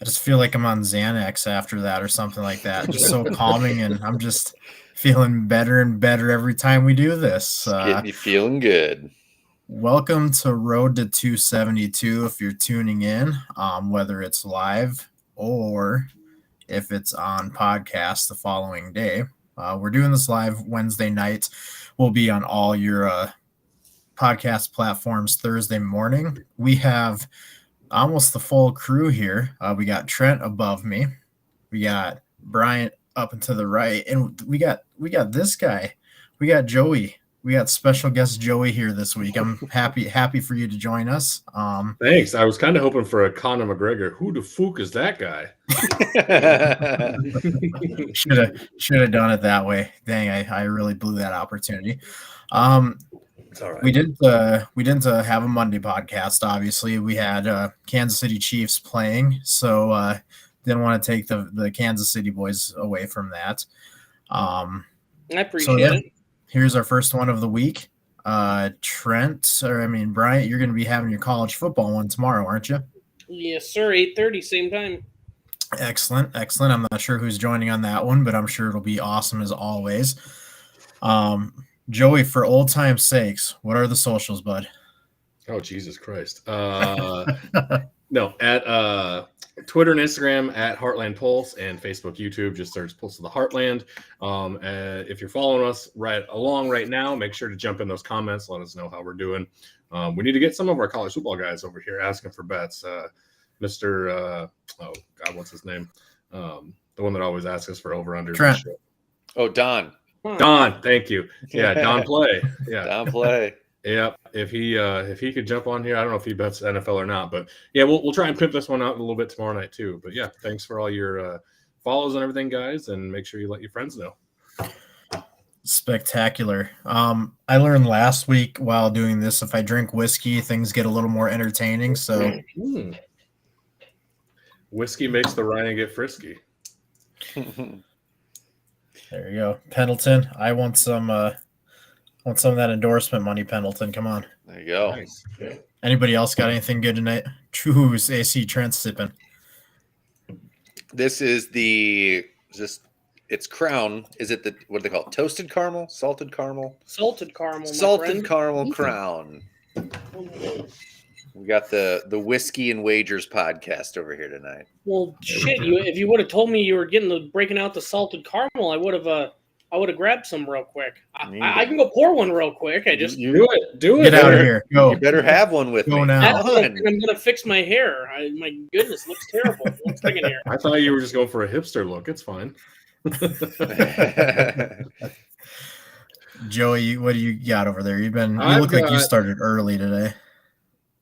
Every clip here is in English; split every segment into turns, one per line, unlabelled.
I just feel like I'm on Xanax after that or something like that. Just so calming, and I'm just feeling better and better every time we do this.
Getting you feeling good.
Welcome to Road to 272 if you're tuning in, whether it's live or if it's on podcast the following day. We're doing this live Wednesday night. We'll be on all your podcast platforms Thursday morning. We have almost the full crew here. We got Trent above me. We got Bryant up and to the right. And we got this guy. We got Joey. We got special guest Joey here this week. I'm happy for you to join us.
Thanks. I was kind of hoping for a Conor McGregor. Who the fuck is that guy?
should have done it that way. Dang, I really blew that opportunity.
It's all right.
We didn't have a Monday podcast. Obviously, we had Kansas City Chiefs playing, so didn't want to take the Kansas City boys away from that.
I appreciate it.
Here's our first one of the week. Bryant, you're going to be having your college football one tomorrow, aren't you?
Yes, sir. 8:30, same time.
Excellent. I'm not sure who's joining on that one, but I'm sure it'll be awesome as always. Joey, for old time's sakes, what are the socials, bud?
Oh, Jesus Christ. No, at Twitter and Instagram at Heartland Pulse, and Facebook, YouTube, just search Pulse of the Heartland. If you're following us right now, make sure to jump in those comments. Let us know how we're doing. We need to get some of our college football guys over here asking for bets. Mr. What's his name? The one that always asks us for over-under.
Trent.
Oh, Don.
Don, thank you. Yeah, Don Play. Yeah,
Don Play.
Yeah, if he could jump on here, I don't know if he bets NFL or not, but yeah, we'll try and pimp this one out a little bit tomorrow night too. But yeah, thanks for all your follows and everything, guys, and make sure you let your friends know.
Spectacular. I learned last week while doing this, if I drink whiskey, things get a little more entertaining. So
whiskey makes the Ryan get frisky.
There you go, Pendleton. I want some of that endorsement money, Pendleton. Come on.
There you go.
Nice. Yeah.
Anybody else got anything good tonight? Choose AC Trent sipping.
This is it's Crown. Is it what do they call it? Toasted caramel? Salted caramel?
Salted caramel.
Salted caramel Crown. We got the Whiskey and Wagers podcast over here tonight.
Well, shit! If you would have told me you were breaking out the salted caramel, I would have grabbed some real quick. I can go pour one real quick. I just
do it.
Get out of here. Go.
You better have one with me.
Now.
I'm gonna fix my hair. My goodness, looks terrible. Looks like in here.
I thought you were just going for a hipster look. It's fine.
Joey, what do you got over there? You look like you started early today.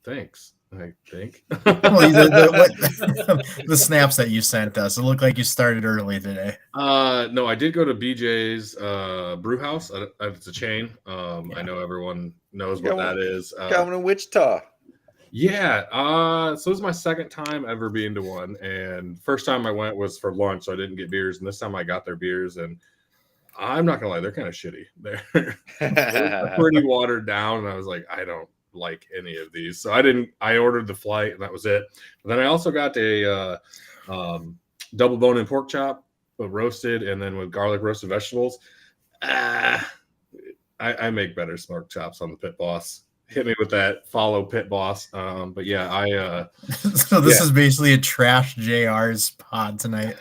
Thanks. I think
the snaps that you sent us, it looked like you started early today.
No, I did go to BJ's Brew House. It's a chain. I know everyone knows what that is.
Coming to Wichita.
Yeah. So this is my second time ever being to one, and first time I went was for lunch, so I didn't get beers. And this time I got their beers, and I'm not gonna lie, they're kind of shitty. They're pretty watered down, and I was like, I don't like any of these, so I ordered the flight, and that was it. But then I also got a double bone-in pork chop, roasted, and then with garlic roasted vegetables. I make better smoked chops on the Pit Boss. Hit me with that, follow Pit Boss. But yeah,
so this is basically a trash JR's pod tonight.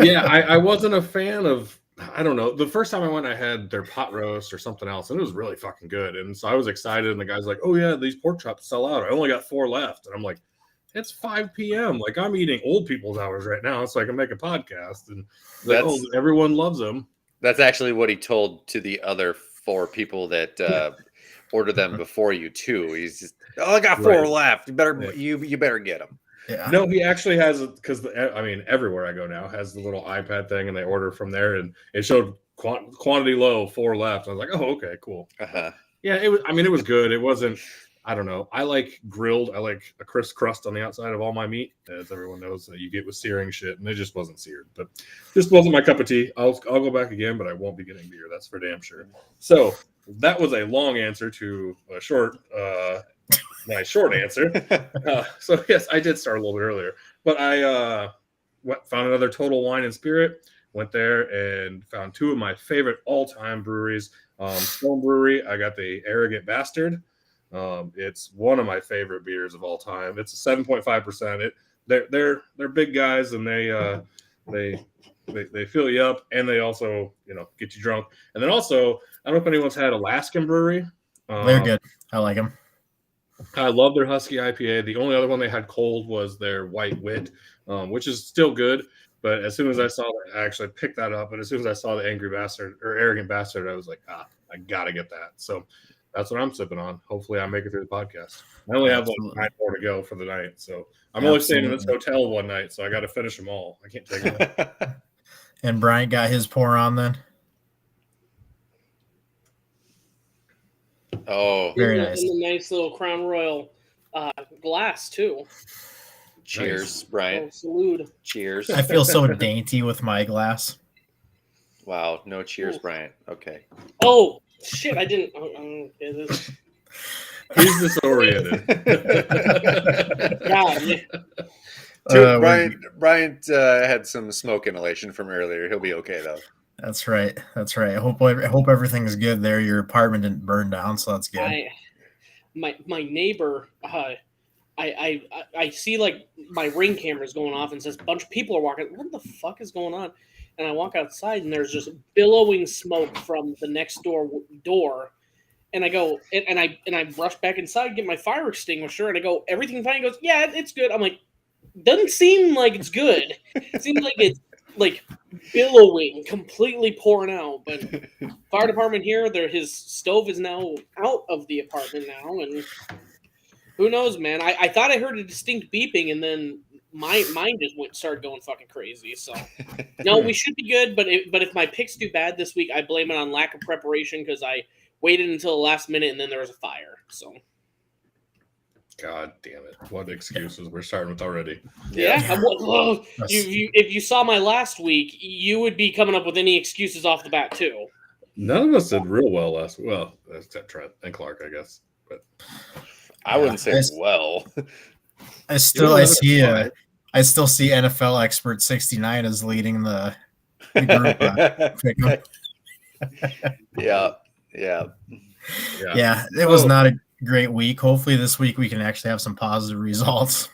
Yeah, I wasn't a fan of, I don't know. The first time I went, I had their pot roast or something else, and it was really fucking good. And so I was excited, and the guy's like, oh, yeah, these pork chops sell out. I only got 4 left. And I'm like, it's 5 p.m. Like, I'm eating old people's hours right now, so I can make a podcast. And like, everyone loves them.
That's actually what he told to the other 4 people that ordered them before you, too. He's just, I got 4 left. You better get them.
Yeah. No, he actually has it because everywhere I go now has the little iPad thing, and they order from there, and it showed quantity low, 4 left. I was like, oh, okay, cool. Yeah, it was. It was good. It wasn't. I don't know. I like grilled. I like a crisp crust on the outside of all my meat, as everyone knows that you get with searing shit, and it just wasn't seared. But just wasn't my cup of tea. I'll go back again, but I won't be getting beer. That's for damn sure. So that was a long answer to a short. My short answer. So yes, I did start a little bit earlier. But I found another Total Wine and Spirit. Went there and found two of my favorite all-time breweries. Stone Brewery, I got the Arrogant Bastard. It's one of my favorite beers of all time. It's a 7.5%. They're big guys, and they fill you up, and they also get you drunk. And then also, I don't know if anyone's had Alaskan Brewery.
They're good. I like them.
I love their Husky IPA. The only other one they had cold was their White Wit, which is still good. But as soon as I saw that, I actually picked that up. And as soon as I saw the Angry Bastard or Arrogant Bastard, I was like, I got to get that. So that's what I'm sipping on. Hopefully I make it through the podcast. I only have like 9 more to go for the night. So I'm only staying in this hotel one night. So I got to finish them all. I can't take it.
And Bryant got his pour on then?
Oh,
very nice.
In the nice little Crown Royal glass, too.
Cheers,
Nice.
Brian.
Oh, salute.
Cheers.
I feel so dainty with my glass.
Wow, no cheers, Brian. Okay.
Oh, shit, I didn't.
He's disoriented.
God, yeah.
Brian had some smoke inhalation from earlier. He'll be okay, though.
That's right. I hope everything's good there. Your apartment didn't burn down, so that's good.
My neighbor, I see like my Ring cameras going off and says a bunch of people are walking. What the fuck is going on? And I walk outside and there's just billowing smoke from the next door. And I go and I rush back inside, get my fire extinguisher, and I go, everything fine? He goes, yeah, it's good. I'm like, doesn't seem like it's good. It seems like it's like billowing, completely pouring out. But fire department here, his stove is now out of the apartment now, and who knows, man? I thought I heard a distinct beeping, and then mine just started going fucking crazy. So no, we should be good. But if my picks do bad this week, I blame it on lack of preparation because I waited until the last minute and then there was a fire. So
God damn it! What excuses we're starting with already?
Yeah. If you saw my last week, you would be coming up with any excuses off the bat too.
None of us did real well last week. Well, except Trent and Clark, I guess. But
I wouldn't say well.
I still see NFL Expert 69 as leading the group.
Yeah.
It was not a great week. Hopefully this week we can actually have some positive results.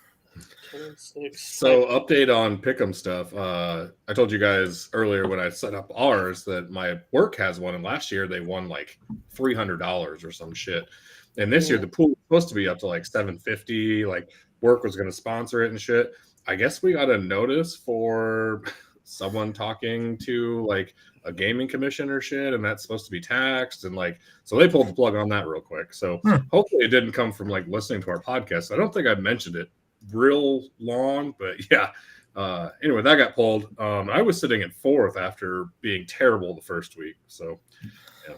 So update on Pick'em stuff. I told you guys earlier when I set up ours that my work has one, and last year they won like $300 or some shit. And this year the pool was supposed to be up to like $750. Like work was going to sponsor it and shit. I guess we got a notice for someone talking to like a gaming commission or shit, and that's supposed to be taxed, and like so they pulled the plug on that real quick. So hopefully it didn't come from like listening to our podcast. I don't think I mentioned it real long, but yeah. Anyway, that got pulled. I was sitting in 4th after being terrible the first week. So yeah.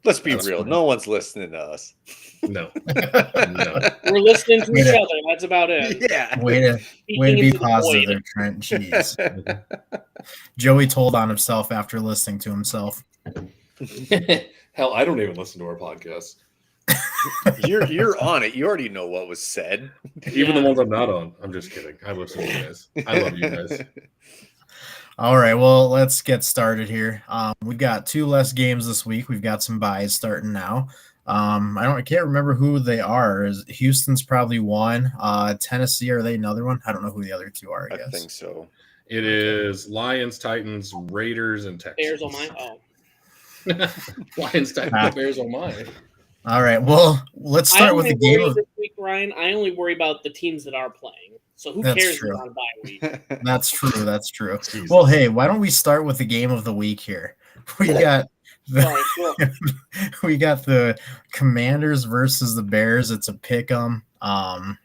Let's be real. No one's listening to us.
No.
We're listening to each other. That's about it.
Yeah.
Way to be positive there, Trent. Jeez. Joey told on himself after listening to himself.
Hell, I don't even listen to our podcast.
You're on it. You already know what was said.
Even the ones I'm not on. I'm just kidding. I listen to you guys. I love you guys.
All right, well, let's get started here. We got 2 less games this week. We've got some buys starting now. I can't remember who they are. Houston's probably one. Tennessee, are they another one? I don't know who the other 2 are. I guess.
I think so.
It is Lions, Titans, Raiders, and Texans.
Bears on mine. Oh,
Lions, Titans, Bears on mine.
All right, well, let's start with the game.
This week, Ryan, I only worry about the teams that are playing. So who cares who's on bye week?
That's true.
Jesus.
Well, hey, why don't we start with the game of the week here? We got we got the Commanders versus the Bears. It's a pick 'em. I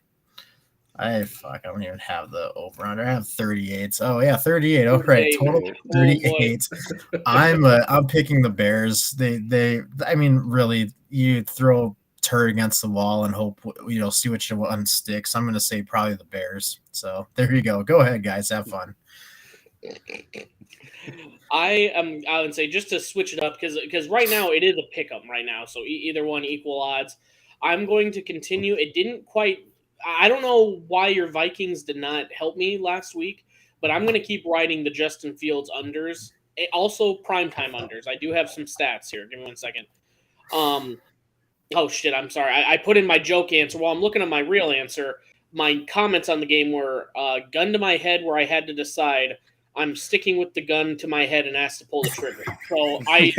don't even have the over under. I have 38. Oh yeah, 38. Oh right, total 38. I'm picking the Bears. I mean, really, you throw turd against the wall and hope see which one sticks. I'm going to say probably the Bears. So there you go. Go ahead, guys. Have fun.
I would say just to switch it up because right now it is a pick 'em right now. So either one equal odds. I'm going to continue. It didn't quite. I don't know why your Vikings did not help me last week, but I'm going to keep riding the Justin Fields unders. Also, primetime unders. I do have some stats here. Give me 1 second. Oh, shit, I'm sorry. I put in my joke answer. While I'm looking at my real answer, my comments on the game were gun to my head where I had to decide. I'm sticking with the gun to my head and asked to pull the trigger. So I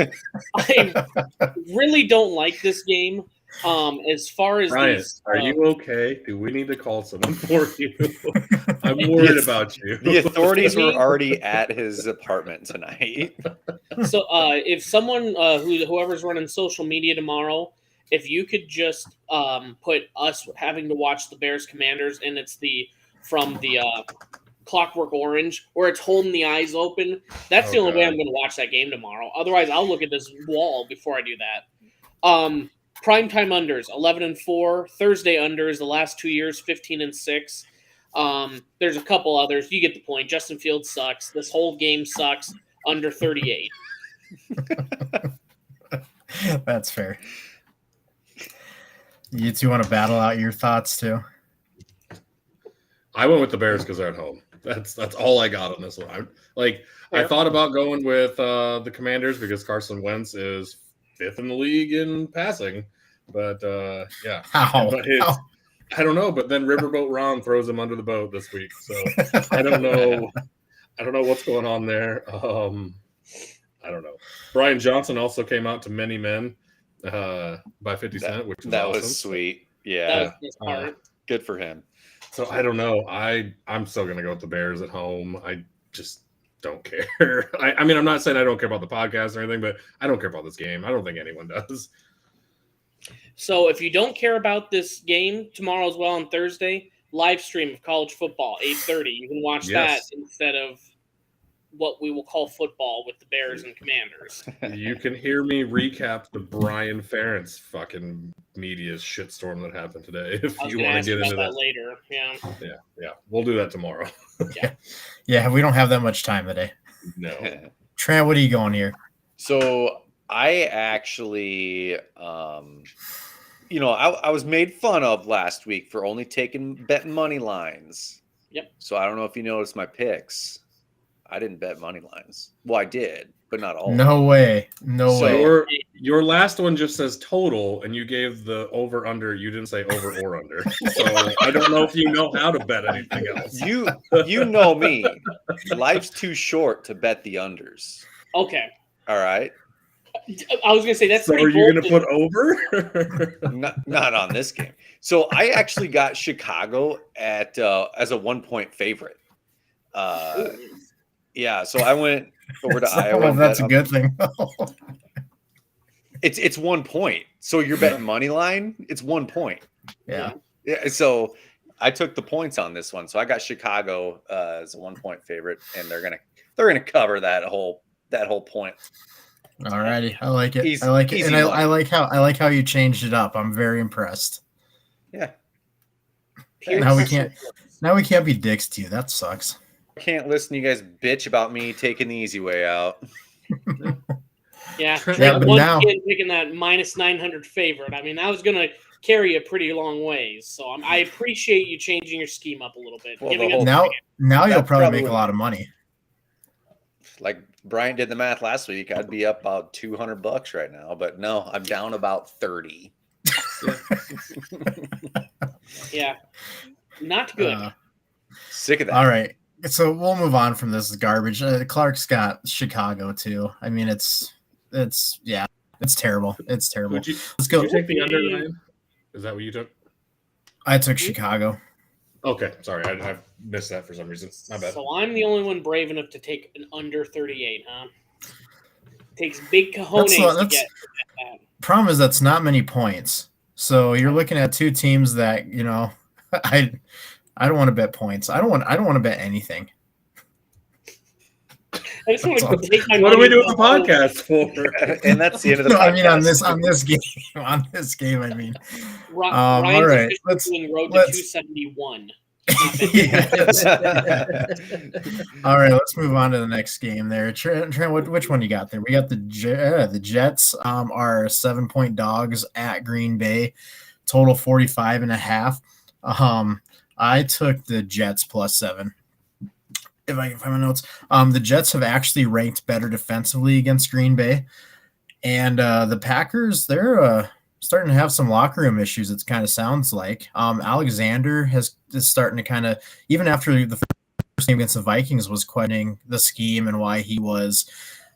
really don't like this game. As far as
Brian,
these,
are you okay? Do we need to call someone for you? I'm worried about you.
The authorities were already at his apartment tonight.
So if someone whoever's running social media tomorrow, if you could just put us having to watch the Bears Commanders, and it's from the Clockwork Orange, where it's holding the eyes open. That's the only way I'm going to watch that game tomorrow. Otherwise, I'll look at this wall before I do that. Primetime unders, 11-4. Thursday unders, the last 2 years, 15-6. There's a couple others. You get the point. Justin Fields sucks. This whole game sucks. Under 38.
That's fair. You two want to battle out your thoughts too?
I went with the Bears because they're at home. That's all I got on this one. I thought about going with the Commanders because Carson Wentz is 5th in the league in passing, but yeah. I don't know, but then Riverboat Ron throws him under the boat this week, so I don't know. I don't know what's going on there. I don't know. Brian Johnson also came out to Many Men by 50 Cent, which is
that
awesome.
was sweet. Yeah, good for him.
So I don't know. I'm still gonna go with the Bears at home. I just don't care. I mean, I'm not saying I don't care about the podcast or anything, but I don't care about this game. I don't think anyone does.
So if you don't care about this game tomorrow as well on Thursday, live stream of college football, 8:30. You can watch that instead of what we will call football with the Bears and Commanders.
You can hear me recap the Brian Ferentz fucking media shitstorm that happened today. If you want to get into that
later,
yeah, we'll do that tomorrow.
Yeah, we don't have that much time today.
No,
Trent, what are you going here?
So I actually, I was made fun of last week for only betting money lines.
Yep.
So I don't know if you noticed my picks. I didn't bet money lines. Well, I did, but not all.
No way. No way.
Your last one just says total, and you gave the over under. You didn't say over or under. So I don't know if you know how to bet anything else.
You know me. Life's too short to bet the unders.
Okay.
All right.
I was going to say that's.
So are you going to put over?
not on this game. So I actually got Chicago at as a 1-point favorite. Yeah, so I went over to Iowa.
That's a good thing.
It's 1 point. So you're betting money line. It's 1 point.
Yeah.
So I took the points on this one. So I got Chicago as a 1-point favorite, and they're gonna cover that whole point.
All righty, I like it. I like it, and I like how you changed it up. I'm very impressed.
Yeah.
Now we can't be dicks to you. That sucks.
I can't listen to you guys bitch about me taking the easy way out.
Yeah,
but
one
now
kid picking that minus 900 favorite. I mean, that was going to carry a pretty long ways. So I appreciate you changing your scheme up a little bit.
Well, now you'll probably make a lot of money.
Like Brian did the math last week, I'd be up about $200 right now. But no, I'm down about 30.
Yeah, not good.
Sick of that.
All right. So we'll move on from this garbage. Clark's got Chicago too. I mean, it's terrible. It's terrible. Let's go.
Did you take the under, Ryan? Is that what you took?
I took Chicago.
Okay, sorry, I missed that for some reason. My bad.
So I'm the only one brave enough to take an under 38, huh? Takes big cojones to get that.
Problem is that's not many points. So you're looking at two teams that I don't want to bet points. I don't want to bet anything.
I just want to take my
What do we do with the podcast for?
And that's the end of the podcast.
I mean, on this game, I mean.
Ryan's
all right.
Let's doing road to 271.
All right, let's move on to the next game there. Trent, which one you got there? We got the Jets are 7-point dogs at Green Bay, total 45.5. I took the Jets +7. If I can find my notes, the Jets have actually ranked better defensively against Green Bay, and the Packers, they're starting to have some locker room issues. It kind of sounds like Alexander is starting to kind of, even after the first game against the Vikings, was questioning the scheme and why he was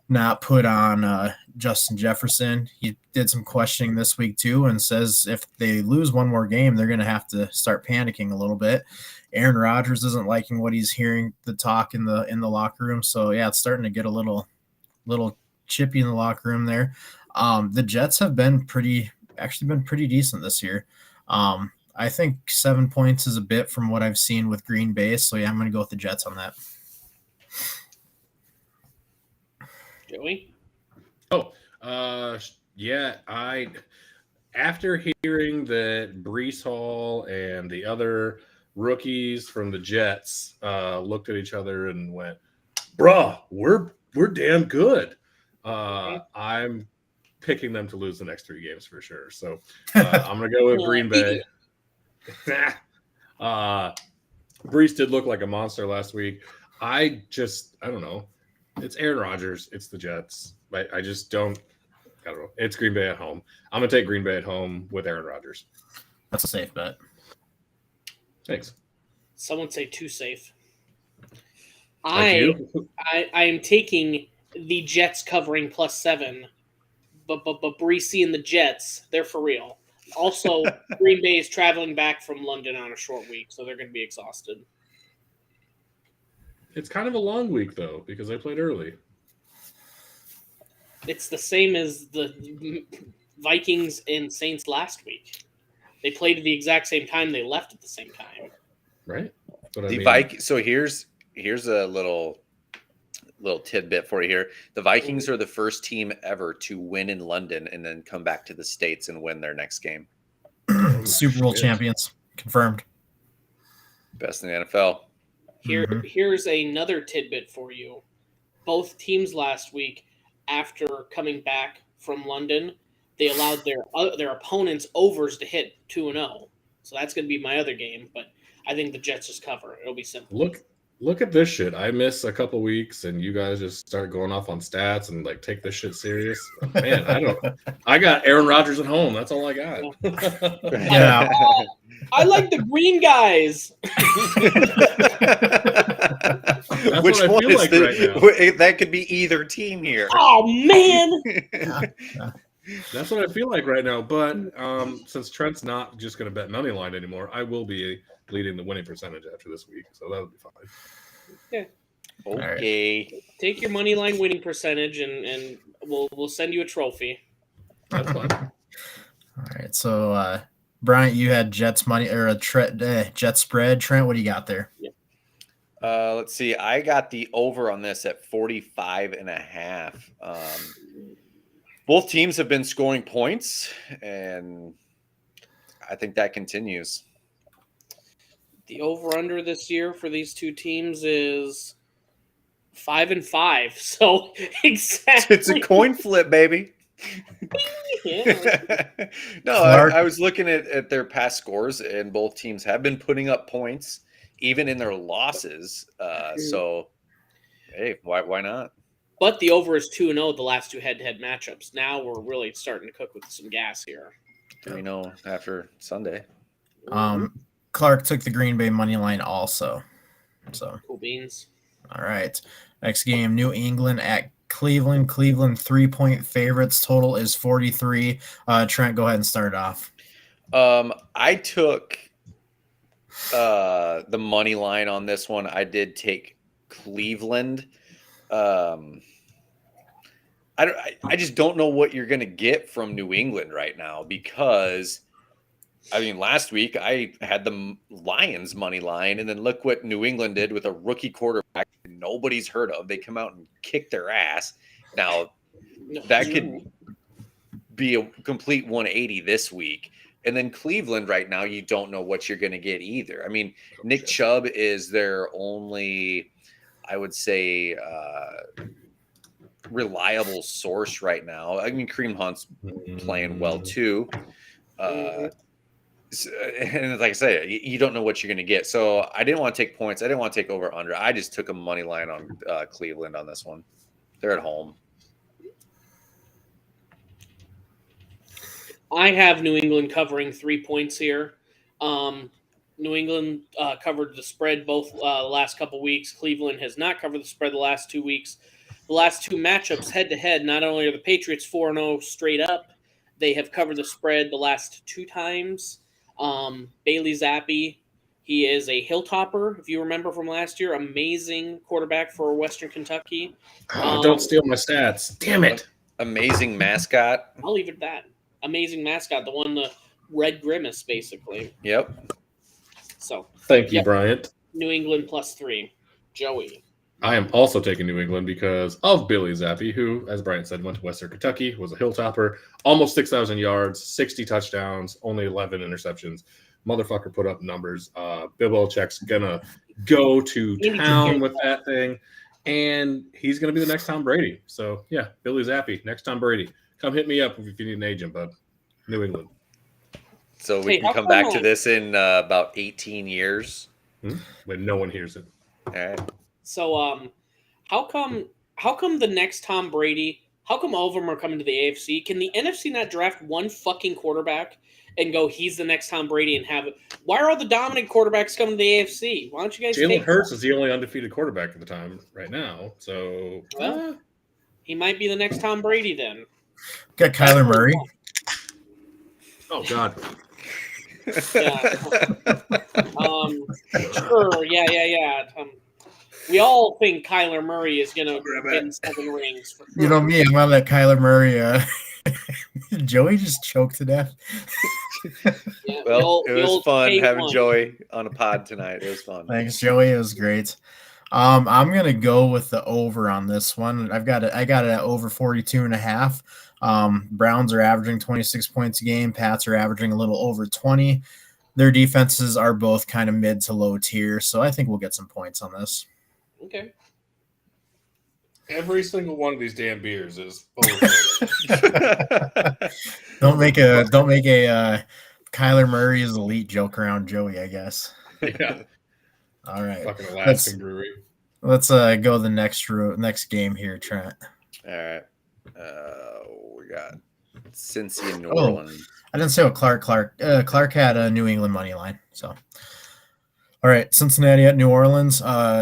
not put on Justin Jefferson. He did some questioning this week too, and says if they lose one more game, they're going to have to start panicking a little bit. Aaron Rodgers isn't liking what he's hearing, the talk in the locker room. So yeah, it's starting to get a little chippy in the locker room there. The Jets have been pretty decent this year. I think 7 points is a bit from what I've seen with Green Bay. So yeah, I'm going to go with the Jets on that.
Joey?
Yeah, after hearing that Breece Hall and the other rookies from the Jets looked at each other and went, bruh, we're damn good. I'm picking them to lose the next 3 games for sure. So I'm going to go with Green Bay. Breece did look like a monster last week. I don't know. It's Aaron Rodgers. It's the Jets. I don't know. It's Green Bay at home. I'm going to take Green Bay at home with Aaron Rodgers.
That's a safe bet.
Thanks.
Someone say too safe. I am taking the Jets covering +7, but Breece and the Jets, they're for real. Also, Green Bay is traveling back from London on a short week, so they're going to be exhausted.
It's kind of a long week, though, because they played early.
It's the same as the Vikings and Saints last week. They played at the exact same time. They left at the same time.
Right.
But so here's a little tidbit for you here. The Vikings are the first team ever to win in London and then come back to the States and win their next game.
Super Bowl champions. Confirmed.
Best in the NFL.
Here's another tidbit for you. Both teams last week, after coming back from London, they allowed their opponents' overs to hit 2-0. So that's going to be my other game, but I think the Jets just cover. It'll be simple.
Look at this shit. I miss a couple weeks, and you guys just start going off on stats and like take this shit serious. Man, I got Aaron Rodgers at home. That's all I got.
Yeah.
I like the green guys.
That's
Which
what I
one
feel
is
like right now.
That could be either team here.
Oh man.
That's what I feel like right now. But since Trent's not just going to bet money line anymore, I will be leading the winning percentage after this week, so that would be fine.
Yeah.
Okay.
Right. Take your money line winning percentage, and we'll send you a trophy.
That's fine.
All right. So, Bryant, you had Jets money or a Jet spread. Trent, what do you got there?
Yep.
Let's see. I got the over on this at 45.5. Both teams have been scoring points, and I think that continues.
The over-under this year for these two teams is 5-5. So exactly,
it's a coin flip, baby.
Yeah.
No, I was looking at their past scores, and both teams have been putting up points, even in their losses. So, hey, why not?
But the over is 2-0 the last two head-to-head matchups. Now we're really starting to cook with some gas here.
We know after Sunday.
Clark took the Green Bay money line also. So
cool beans.
All right. Next game, New England at Cleveland. Cleveland 3-point favorites. Total is 43. Trent, go ahead and start off.
I took the money line on this one. I did take Cleveland. I just don't know what you're going to get from New England right now because, I mean, last week I had the Lions money line, and then look what New England did with a rookie quarterback nobody's heard of. They come out and kick their ass. Now, that could be a complete 180 this week. And then Cleveland right now, you don't know what you're going to get either. I mean, Nick Chubb is their only, I would say, reliable source right now. I mean, Kareem Hunt's playing well too. And like I say, you don't know what you're going to get. So I didn't want to take points. I didn't want to take over under. I just took a money line on Cleveland on this one. They're at home.
I have New England covering 3 points here. New England covered the spread both the last couple weeks. Cleveland has not covered the spread the last 2 weeks. The last two matchups head to head, not only are the Patriots 4-0 straight up, they have covered the spread the last 2 times. Bailey Zappi, he is a Hilltopper, if you remember from last year. Amazing quarterback for Western Kentucky.
Don't steal my stats. Damn it.
Amazing mascot.
I'll leave it at that. Amazing mascot, the one, the red grimace, basically.
Yep.
So
Thank you, Bryant.
New England +3. Joey.
I am also taking New England because of Billy Zappi, who, as Bryant said, went to Western Kentucky, was a Hilltopper, almost 6,000 yards, 60 touchdowns, only 11 interceptions. Motherfucker put up numbers. Bill Belichick's going to go to town with that thing, and he's going to be the next Tom Brady. So, yeah, Billy Zappi, next Tom Brady. Come hit me up if you need an agent, bud. New England.
So we can come back to this in about 18 years.
When no one hears it.
All right.
So, how come the next Tom Brady? How come all of them are coming to the AFC? Can the NFC not draft one fucking quarterback and go, he's the next Tom Brady, and have it? Why are all the dominant quarterbacks coming to the AFC? Why don't you guys?
Jalen Hurts is the only undefeated quarterback at the time right now. So,
well, he might be the next Tom Brady then.
Got Kyler Murray.
Oh God.
Yeah. Sure. Yeah. We all think Kyler Murray is going to win 7 rings. For sure.
You know me, I'm on that Kyler Murray. Joey just choked to death.
Yeah,
Well, it was fun having
K1.
Joey on a pod tonight. It was fun.
Thanks, Joey. It was great. I'm gonna go with the over on this one. I got it at over 42.5. Browns are averaging 26 points a game. Pats are averaging a little over 20. Their defenses are both kind of mid to low tier, so I think we'll get some points on this.
Okay.
Every single one of these damn beers is over.
Don't make a Kyler Murray's elite joke around Joey, I guess.
Yeah.
All right.
Fucking Alaskan brewery.
Let's go the next game here, Trent.
All right. We got Cincy and New Orleans.
I didn't say what Clark had a New England money line. So, all right, Cincinnati at New Orleans.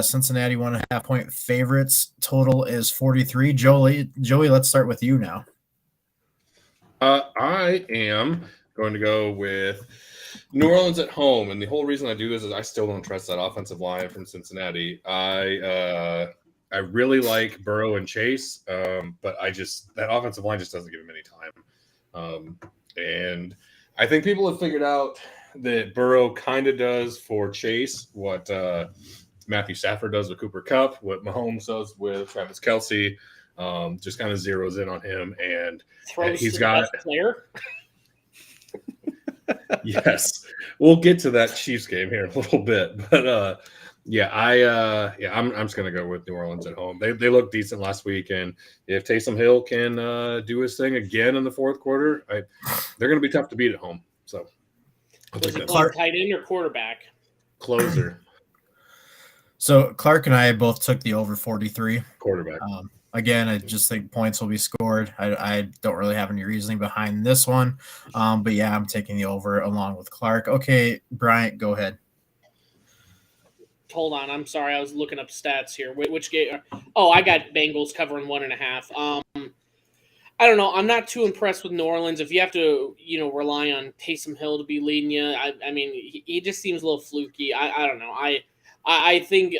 Cincinnati 1.5 point favorites. Total is 43. Joey, let's start with you now.
I am going to go with New Orleans at home, and the whole reason I do this is I still don't trust that offensive line from Cincinnati. I really like Burrow and Chase, but that offensive line just doesn't give him any time. And I think people have figured out that Burrow kind of does for Chase what Matthew Stafford does with Cooper Kupp, what Mahomes does with Travis Kelce. Just kind of zeroes in on him, and he's got
best player.
Yes, we'll get to that Chiefs game here in a little bit, but I'm just gonna go with New Orleans at home. They looked decent last week, and if Taysom Hill can do his thing again in the fourth quarter, they're gonna be tough to beat at home. So,
Was he playing tight end or quarterback?
Closer.
So Clark and I both took the over 43.
Quarterback.
Again, I just think points will be scored. I don't really have any reasoning behind this one. But yeah, I'm taking the over along with Clark. Okay, Bryant, go ahead.
Hold on, I'm sorry. I was looking up stats here. Which game? Oh, I got Bengals covering 1.5. I don't know. I'm not too impressed with New Orleans. If you have to, rely on Taysom Hill to be leading you, I mean, he just seems a little fluky. I don't know. I think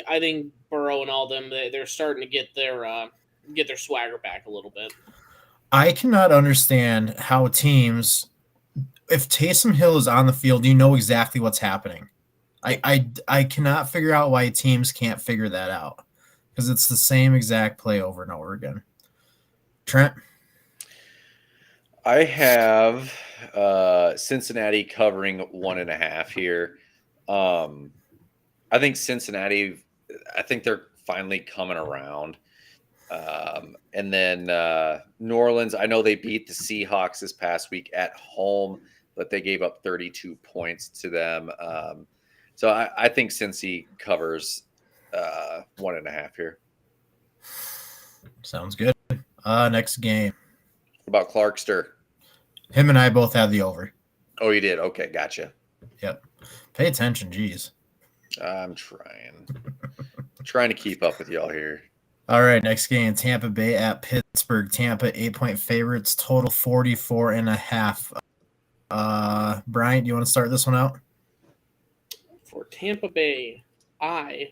Burrow and all them, they're starting to get their swagger back a little bit.
I cannot understand how teams, if Taysom Hill is on the field, you know exactly what's happening. I cannot figure out why teams can't figure that out, because it's the same exact play over and over again. Trent?
I have Cincinnati covering 1.5 here. I think Cincinnati, they're finally coming around. And then New Orleans, I know they beat the Seahawks this past week at home, but they gave up 32 points to them. So I think Cincy covers 1.5 here.
Sounds good. Next game.
What about Clarkster?
Him and I both had the over.
Oh, you did? Okay, gotcha.
Yep. Pay attention, geez.
I'm trying to keep up with y'all here.
All right, next game, Tampa Bay at Pittsburgh. Tampa 8-point favorites, total 44.5. Brian, do you want to start this one out?
For Tampa Bay, I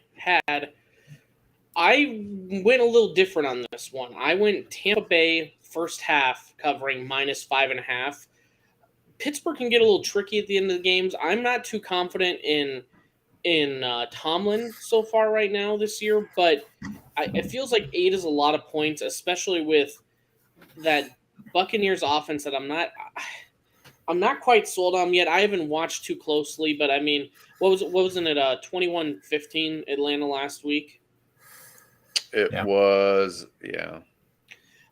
went a little different on this one. I went Tampa Bay first half covering -5.5. Pittsburgh can get a little tricky at the end of the games. I'm not too confident in Tomlin so far right now this year, but it feels like 8 is a lot of points, especially with that Buccaneers offense that I'm not quite sold on yet. I haven't watched too closely, but I mean, wasn't it 21-15 Atlanta last week?
It was, yeah.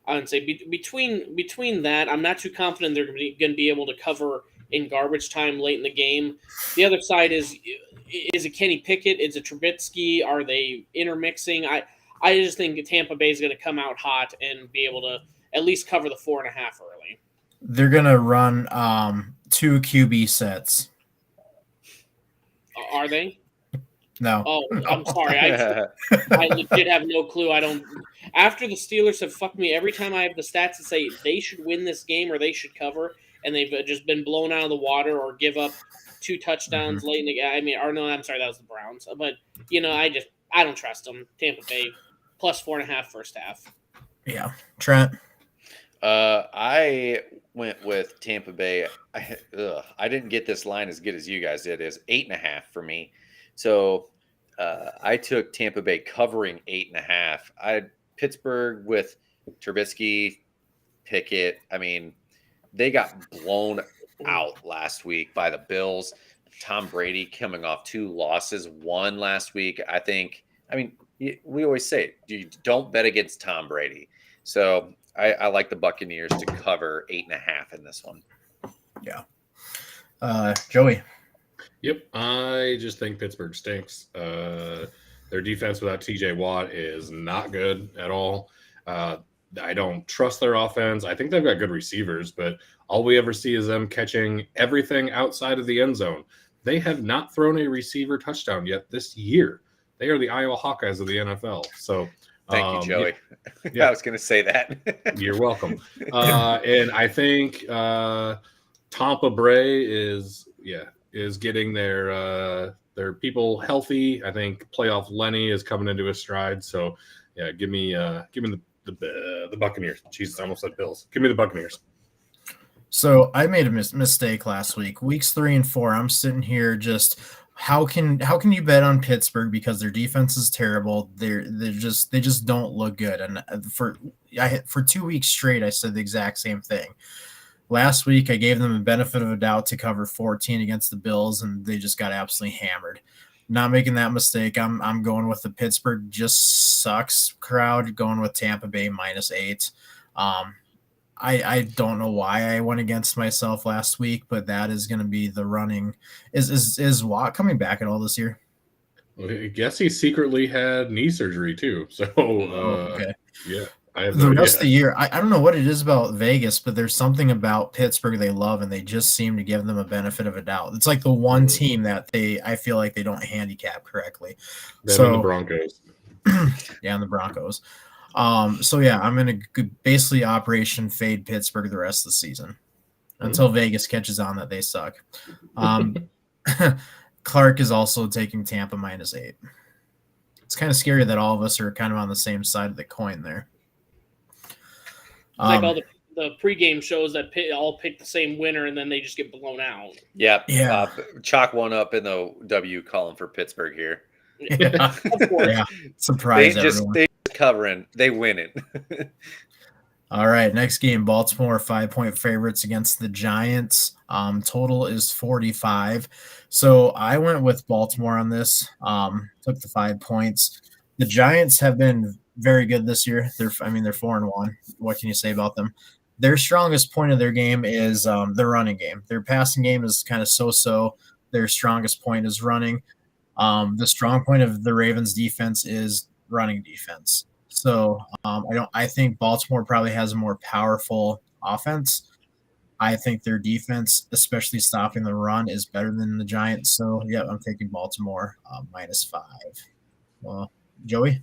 I would say between that, I'm not too confident they're going to be able to cover in garbage time late in the game. The other side is it Kenny Pickett? Is it Trubisky? Are they intermixing? I just think Tampa Bay is going to come out hot and be able to at least cover the 4.5 early.
They're going to run 2 QB sets.
Are they?
No.
Oh, I'm sorry. I legit have no clue. After the Steelers have fucked me every time I have the stats that say they should win this game or they should cover, and they've just been blown out of the water or give up 2 touchdowns late in the game. I mean, or no, I'm sorry, that was the Browns. But I don't trust them. Tampa Bay plus 4.5 first half.
Yeah, Trent.
I went with Tampa Bay. I didn't get this line as good as you guys did. It's 8.5 for me. So I took Tampa Bay covering 8.5. I had Pittsburgh with Trubisky, Pickett. I mean, they got blown out last week by the Bills. Tom Brady coming off 2 losses, 1 last week. We always say you don't bet against Tom Brady. So I like the Buccaneers to cover 8.5 in this one.
Yeah. Joey.
Yep, I just think Pittsburgh stinks. Their defense without TJ Watt is not good at all. I don't trust their offense. I think they've got good receivers, but all we ever see is them catching everything outside of the end zone. They have not thrown a receiver touchdown yet this year. They are the Iowa Hawkeyes of the NFL. So
thank you, Joey.
Yeah.
I was going to say that.
You're welcome. And I think Tampa Bay is getting their people healthy. I think playoff Lenny is coming into his stride. So yeah, give me the Buccaneers. Jesus, I almost said Bills. Give me the Buccaneers.
So I made a mistake last week. Weeks 3 and 4, I'm sitting here just how can you bet on Pittsburgh because their defense is terrible. They just don't look good. And for 2 weeks straight, I said the exact same thing. Last week, I gave them a benefit of a doubt to cover 14 against the Bills, and they just got absolutely hammered. Not making that mistake. I'm going with the Pittsburgh just sucks crowd, going with Tampa Bay -8. I don't know why I went against myself last week, but that is going to be the running. Is Watt coming back at all this year?
Well, I guess he secretly had knee surgery too. So
okay.
Yeah.
The rest of the year, I don't know what it is about Vegas, but there's something about Pittsburgh they love, and they just seem to give them a benefit of a doubt. It's like the one team that I feel like they don't handicap correctly.
So the Broncos.
Yeah, and the Broncos. So yeah, I'm going to basically Operation Fade Pittsburgh the rest of the season until Vegas catches on that they suck. Clark is also taking Tampa -8. It's kind of scary that all of us are kind of on the same side of the coin there.
Like all the pregame shows that all pick the same winner and then they just get blown out.
Yep. Yeah. Chalk one up in the W column for Pittsburgh here.
Yeah. Of course. Yeah. Surprise
they just covering. They win it.
All right. Next game, Baltimore 5-point favorites against the Giants. Total is 45. So I went with Baltimore on this. Took the 5 points. The Giants have been very good this year. They're 4-1. What can you say about them? their strongest point of their game is their running game. Their passing game is kind of so-so. Their strongest point is running. The strong point of the Ravens defense is running defense. So I think Baltimore probably has a more powerful offense. I think their defense, especially stopping the run, is better than the Giants. So yeah, I'm taking Baltimore -5. Well, Joey?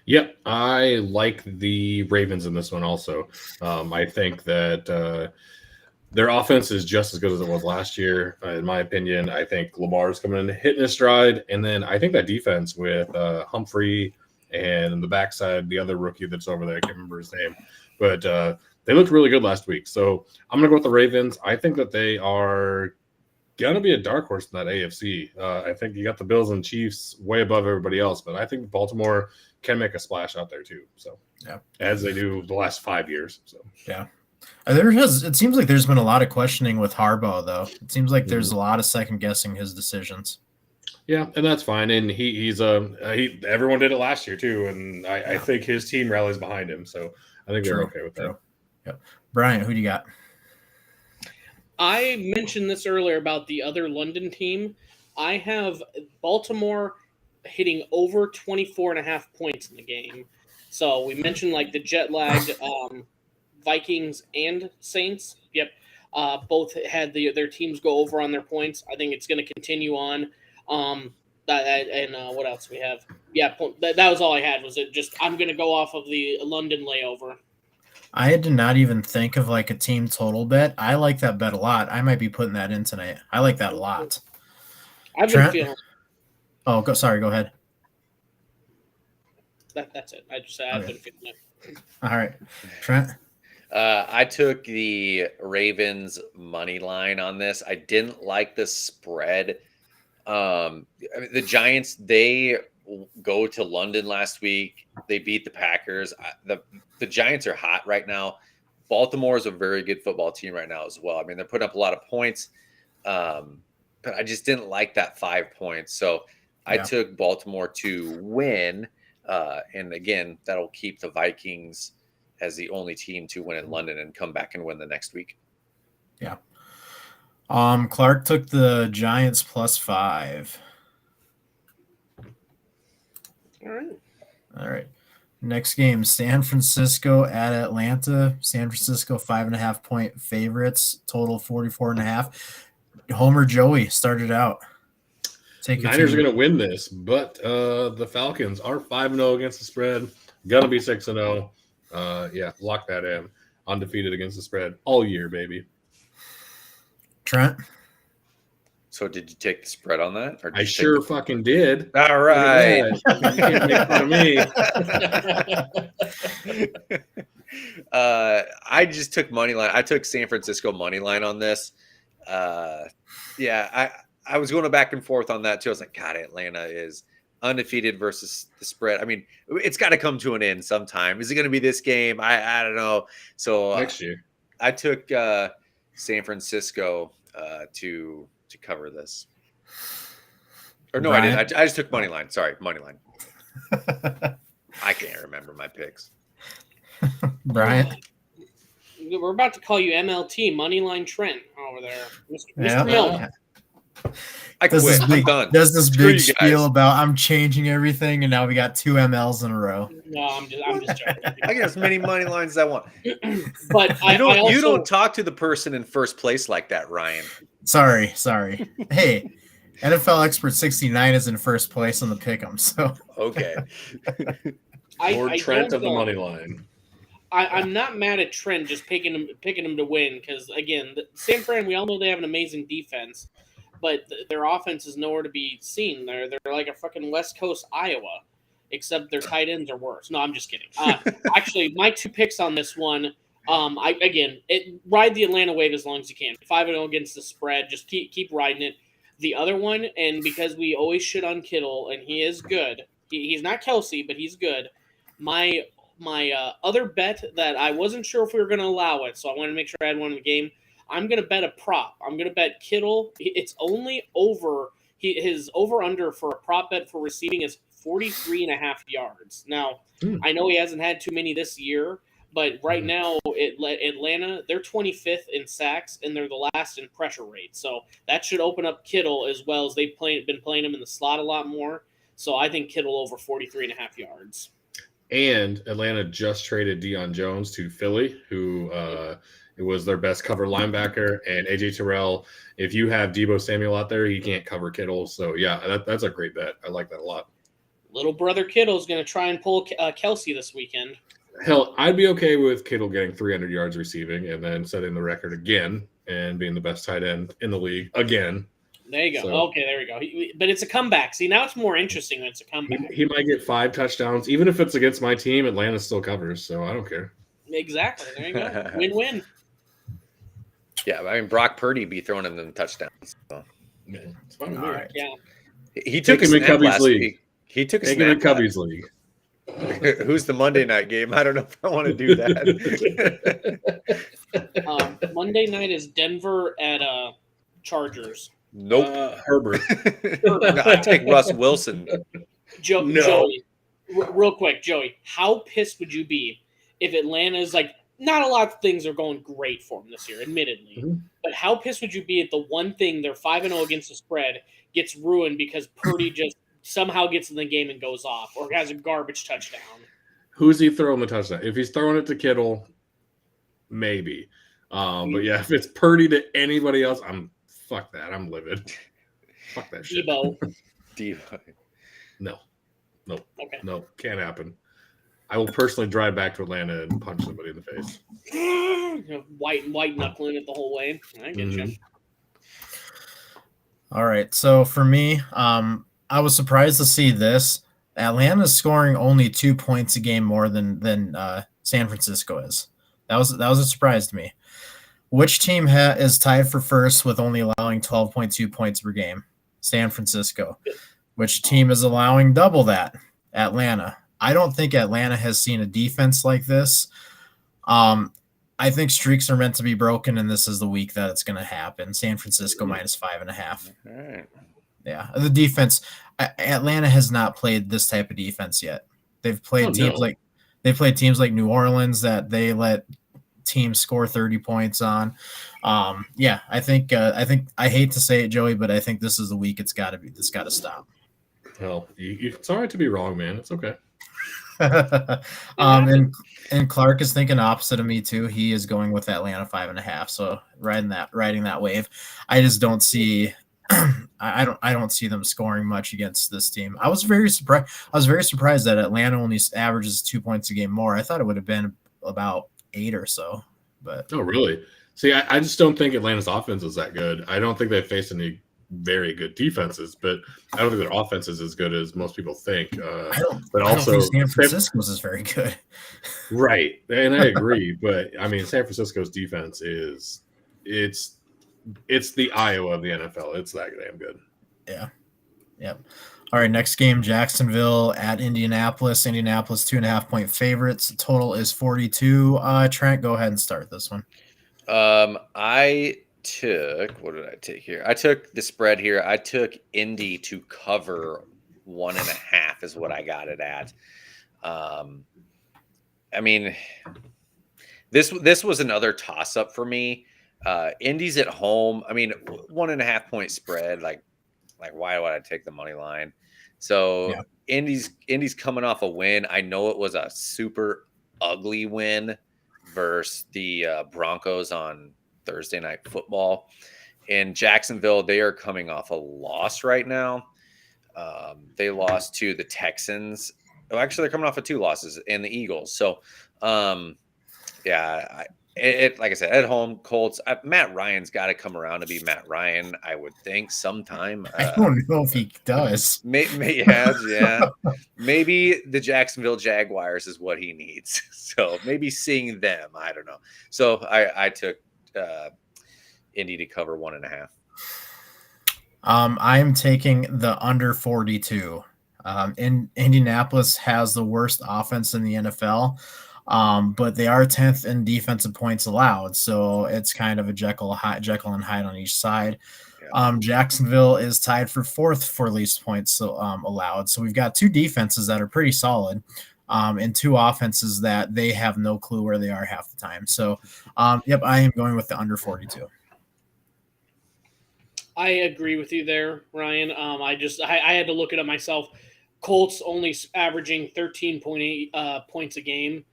Yep, I like the Ravens in this one also. I think that their offense is just as good as it was last year, in my opinion. I think Lamar's coming in hitting his stride, and then I think that defense with Humphrey and in the backside, the other rookie that's over there, I can't remember his name, but they looked really good last week. So I'm going to go with the Ravens. I think that they are going to be a dark horse in that AFC. I think you got the Bills and Chiefs way above everybody else, but I think Baltimore can make a splash out there too. So
yeah,
as they do the last 5 years. So
yeah. It seems like there's been a lot of questioning with Harbaugh, though. It seems like there's a lot of second guessing his decisions.
Yeah, and that's fine. And everyone did it last year too, and I think his team rallies behind him. So I think they're okay with that.
Yeah, Brian, who do you got?
I mentioned this earlier about the other London team. I have Baltimore hitting over 24.5 points in the game. So we mentioned like the jet lagged Vikings and Saints. Yep. Both had their teams go over on their points. I think it's going to continue on. What else we have? Yeah, that was all I had. Was it just I'm going to go off of the London layover.
I did not even think of like a team total bet. I like that bet a lot. I might be putting that in tonight. I like that a lot.
I've been feeling.
Oh, sorry. Go ahead.
That's it. I just said I've been feeling it.
All right, Trent.
I took the Ravens money line on this. I didn't like the spread. The Giants, they go to London last week. They beat the Packers. The Giants are hot right now. Baltimore is a very good football team right now as well. I mean, they're putting up a lot of points, but I just didn't like that 5 points. So I took Baltimore to win. And again, that'll keep the Vikings as the only team to win in London and come back and win the next week.
Yeah. Clark took the Giants +5. All right. Next game, San Francisco at Atlanta. San Francisco 5.5 point favorites, total 44.5. Homer Joey started out.
Niners are going to win this, but the Falcons are 5-0 against the spread. Going to be 6-0. Yeah, lock that in. Undefeated against the spread all year, baby.
Trent?
So did you take the spread on that? Or
I sure fucking did.
All right.
You can't make fun of me.
I just took money line. I took San Francisco money line on this. Yeah, I was going back and forth on that too. I was like, God, Atlanta is undefeated versus the spread. I mean, it's got to come to an end sometime. Is it going to be this game? I don't know. So
next year,
I took San Francisco to cover this. Or no,
Brian?
I didn't. I just took money line. Sorry, money line. I can't remember my picks.
Brian?
We're about to call you MLT, Moneyline Trent, over there. Mr. Miller.
I quit. I'm done.
Does this
Screw
big
you
spiel
guys.
about I'm changing everything, and now we got 2 MLs in a row.
No, I'm just joking.
I get as many money lines as I want.
But
You don't talk to the person in first place like that, Ryan.
Sorry. Hey, NFL Expert 69 is in first place on the pick'em. So
okay.
Lord Trent of the money line.
I'm not mad at Trent just picking him to win because again, San Fran, we all know they have an amazing defense, but their offense is nowhere to be seen. They're like a fucking West Coast Iowa, except their tight ends are worse. No, I'm just kidding. Actually, my 2 picks on this one. Ride the Atlanta wave as long as you can. 5-0 against the spread. Just keep riding it. The other one, and because we always shit on Kittle, and he is good. He's not Kelsey, but he's good. My other bet that I wasn't sure if we were going to allow it, so I wanted to make sure I had one in the game. I'm going to bet a prop. I'm going to bet Kittle. It's only over. His over-under for a prop bet for receiving is 43.5 yards. Now, I know he hasn't had too many this year, But right now, Atlanta, they're 25th in sacks, and they're the last in pressure rate. So that should open up Kittle as well, as they've been playing him in the slot a lot more. So I think Kittle over 43.5 yards.
And Atlanta just traded Deion Jones to Philly, who it was their best cover linebacker. And AJ Terrell, if you have Deebo Samuel out there, he can't cover Kittle. So, yeah, that's a great bet. I like that a lot.
Little brother Kittle's going to try and pull Kelsey this weekend.
Hell, I'd be okay with Kittle getting 300 yards receiving and then setting the record again and being the best tight end in the league again.
There you go.
So,
okay, there we go. But it's a comeback. See, now it's more interesting when it's a comeback.
He might get 5 touchdowns. Even if it's against my team, Atlanta still covers, so I don't care.
Exactly. There you go. Win-win.
Yeah, I mean, Brock Purdy be throwing him them touchdowns. So.
Yeah, it's fine.
All right.
Yeah.
He took
him in
snap
Cubby's
last
league.
week. He took a
Take him in
snap.
Cubby's league.
Who's the Monday night game? I don't know if I want to do that.
Monday night is Denver at Chargers.
Nope.
Herbert.
No, I take Russ Wilson.
Joey, real quick, Joey, how pissed would you be if Atlanta's like, not a lot of things are going great for them this year, admittedly, but how pissed would you be at the one thing they're 5-0 against the spread gets ruined because Purdy just somehow gets in the game and goes off or has a garbage touchdown?
Who's he throwing the touchdown? If he's throwing it to Kittle, maybe. But yeah, if it's Purdy to anybody else, fuck that. I'm livid. Fuck that shit.
Deebo.
No.
Okay.
No, can't happen. I will personally drive back to Atlanta and punch somebody in the face.
White knuckling it the whole way. I get you.
All right. So for me, I was surprised to see this. Atlanta's scoring only 2 points a game more than San Francisco is. That was a surprise to me. Which team is tied for first with only allowing 12.2 points per game? San Francisco. Which team is allowing double that? Atlanta. I don't think Atlanta has seen a defense like this. I think streaks are meant to be broken, and this is the week that it's going to happen. San Francisco minus 5.5.
All right.
Yeah, the defense. Atlanta has not played this type of defense yet. They've played teams like New Orleans that they let teams score 30 points on. Yeah, I think I hate to say it, Joey, but I think this is the week it's got to stop.
Well, it's all right to be wrong, man. It's okay.
And Clark is thinking opposite of me too. He is going with Atlanta 5.5. So riding that wave. I just don't see. I don't see them scoring much against this team. I was very surprised that Atlanta only averages 2 points a game more. I thought it would have been about 8 or so. But
oh, really? See, I just don't think Atlanta's offense is that good. I don't think they've faced any very good defenses, but I don't think their offense is as good as most people think.
I don't think San Francisco's is very good.
Right, and I agree. But I mean, San Francisco's defense it's the Iowa of the NFL. It's that damn good.
Yeah. Yep. All right, next game, Jacksonville at Indianapolis. Indianapolis 2.5-point favorites. The total is 42. Trent, go ahead and start this one.
What did I take here? I took the spread here. I took Indy to cover 1.5 is what I got it at. I mean, this was another toss up for me. Indy's at home. I mean, 1.5 point spread. Like why would I take the money line? So yeah. Indy's coming off a win. I know it was a super ugly win versus the Broncos on Thursday Night Football. In Jacksonville, they are coming off a loss right now. They lost to the Texans. Oh, actually, they're coming off of 2 losses and the Eagles. So, yeah, like I said, at home, Colts. Matt Ryan's got to come around to be Matt Ryan, I would think, sometime.
I don't know if he does.
Yeah. Maybe the Jacksonville Jaguars is what he needs. So maybe seeing them, I don't know. So I took Indy to cover 1.5.
I'm taking the under 42. Indianapolis has the worst offense in the NFL, but they are 10th in defensive points allowed. So it's kind of a Jekyll and Hyde on each side. Yeah. Jacksonville is tied for 4th for least points allowed. So we've got 2 defenses that are pretty solid. and two offenses that they have no clue where they are half the time. So, yep, I am going with the under 42.
I agree with you there, Ryan. I had to look it up myself. Colts only averaging 13.8 points a game.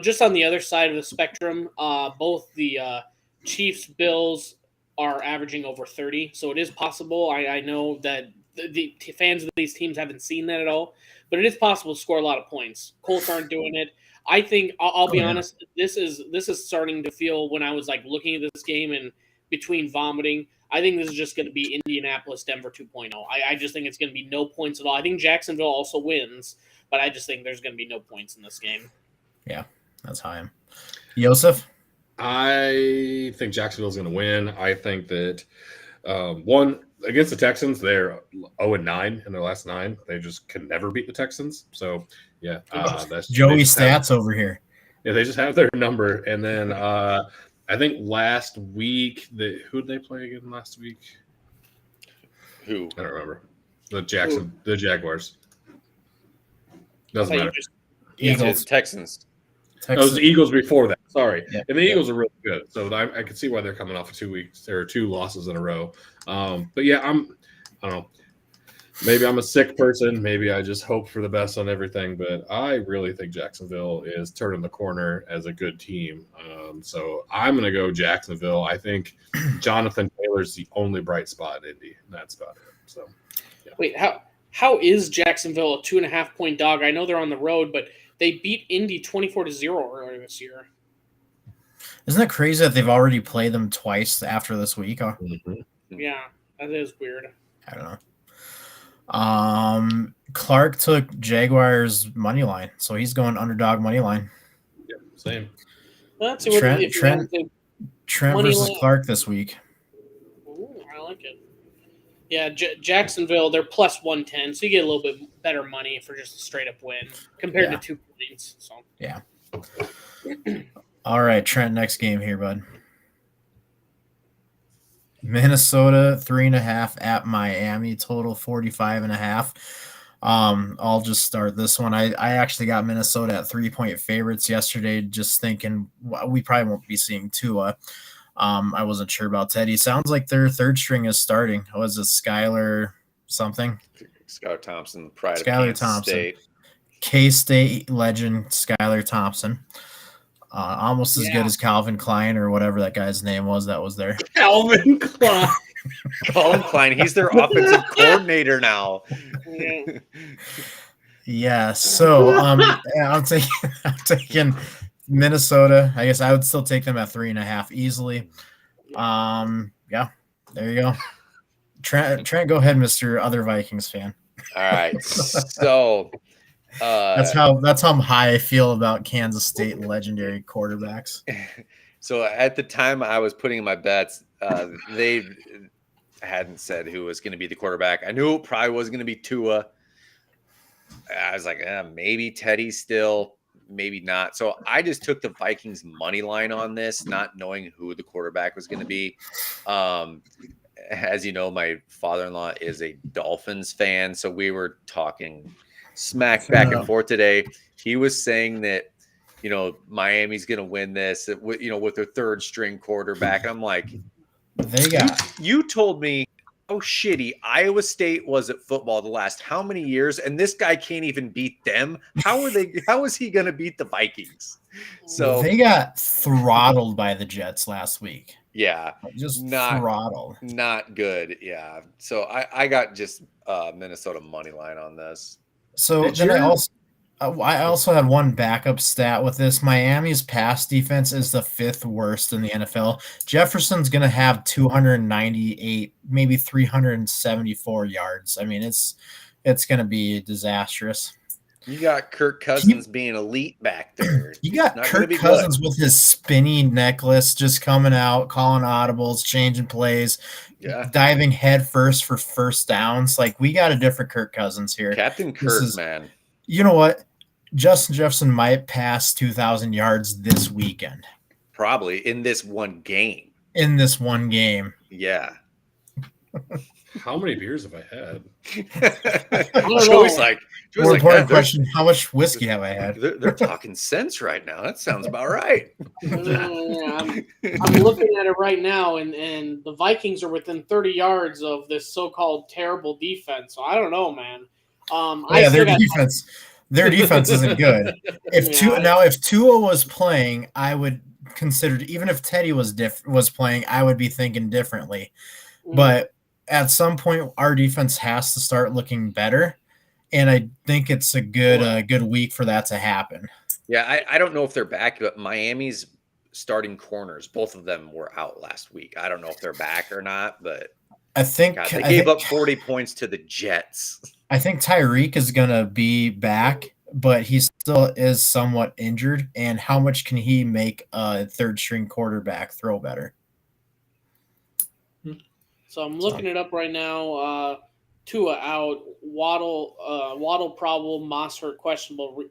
Just on the other side of the spectrum, both the Chiefs, Bills are averaging over 30. So it is possible. I know that the fans of these teams haven't seen that at all, but it is possible to score a lot of points. Colts aren't doing it. I think I'll be honest. This is starting to feel, when I was like looking at this game and between vomiting, I think this is just going to be Indianapolis, Denver 2.0. I just think it's going to be no points at all. I think Jacksonville also wins, but I just think there's going to be no points in this game.
Yeah, that's how I am. Joseph?
I think Jacksonville's going to win. I think that one, against the Texans, they're 0-9 in their last 9. They just can never beat the Texans. So, yeah.
That's Joey Stats over here.
Yeah, they just have their number. And then I think last week, who did they play again last week?
Who?
I don't remember. The Jaguars. Doesn't matter.
Eagles. Texans.
It was the Eagles before that. Sorry.
Yeah.
And the Eagles are really good. So I can see why they're coming off of 2 weeks. There are 2 losses in a row. But yeah, I don't know. Maybe I'm a sick person. Maybe I just hope for the best on everything. But I really think Jacksonville is turning the corner as a good team. So I'm going to go Jacksonville. I think Jonathan Taylor's the only bright spot in Indy. And that's about it. So, yeah.
Wait, how is Jacksonville a 2.5-point dog? I know they're on the road, but they beat Indy 24-0 earlier this year.
Isn't it crazy that they've already played them twice after this week? Huh?
Mm-hmm.
Yeah, that is weird.
I don't know. Clark took Jaguars money line, so he's going underdog money line.
Yeah, same.
Let's see
Trent versus Clark this week.
Ooh, I like it. Yeah, Jacksonville, they're plus 110, so you get a little bit better money for just a straight up win compared to 2 points. So
yeah. All right, Trent, next game here, bud. Minnesota 3.5 at Miami, total 45.5. I'll just start this one. I actually got Minnesota at 3-point favorites yesterday, just thinking we probably won't be seeing Tua. I wasn't sure about Teddy. Sounds like their third string is starting. Was it Skylar something?
Skylar Thompson, pride
Skylar
of Kansas
Thompson.
State.
K-State legend Skylar Thompson. Almost as good as Calvin Klein or whatever that guy's name was that was there.
Calvin Klein.
Calvin Klein. He's their offensive coordinator now.
Yeah. So I'm taking Minnesota. I guess I would still take them at 3.5 easily. Yeah. There you go. Trent, go ahead, Mr. Other Vikings fan.
All right. So
that's how high I feel about Kansas State legendary quarterbacks.
So at the time I was putting in my bets, they hadn't said who was going to be the quarterback. I knew it probably was going to be Tua. I was like, maybe Teddy still, maybe not. So I just took the Vikings money line on this, not knowing who the quarterback was going to be. As you know, my father-in-law is a Dolphins fan, so we were talking smack back and forth today. He was saying that, Miami's going to win this, with their third string quarterback. And I'm like, you told me how shitty Iowa State was at football the last how many years, and this guy can't even beat them. How is he going to beat the Vikings? So
they got throttled by the Jets last week.
Yeah,
just throttled.
Not good. Yeah. So I got just Minnesota money line on this.
So then I also have one backup stat with this. Miami's pass defense is the 5th worst in the NFL. Jefferson's going to have 298, maybe 374 yards. I mean, it's going to be disastrous.
You got Kirk Cousins being elite back there.
You got Kirk Cousins with his spinny necklace just coming out, calling audibles, changing plays, diving head first for first downs. Like, we got a different Kirk Cousins here.
Captain Kirk, man.
You know what? Justin Jefferson might pass 2,000 yards this weekend.
Probably in this one game.
Yeah.
How many beers have I had?
Joey's like,
More important question: how much whiskey have I had?
They're talking sense right now. That sounds about right.
I'm looking at it right now, and the Vikings are within 30 yards of this so-called terrible defense. So I don't know, man.
Their defense isn't good. If Tua was playing, I would consider, even if Teddy was playing, I would be thinking differently. But at some point, our defense has to start looking better, and I think it's a good week for that to happen.
Yeah, I don't know if they're back, but Miami's starting corners, both of them were out last week. I don't know if they're back or not, but
I think
they gave up 40 points to the Jets.
I think Tyreek is going to be back, but he still is somewhat injured. And how much can he make a third-string quarterback throw better?
So I'm looking it up right now. Tua out, Waddle probable, Mostert questionable,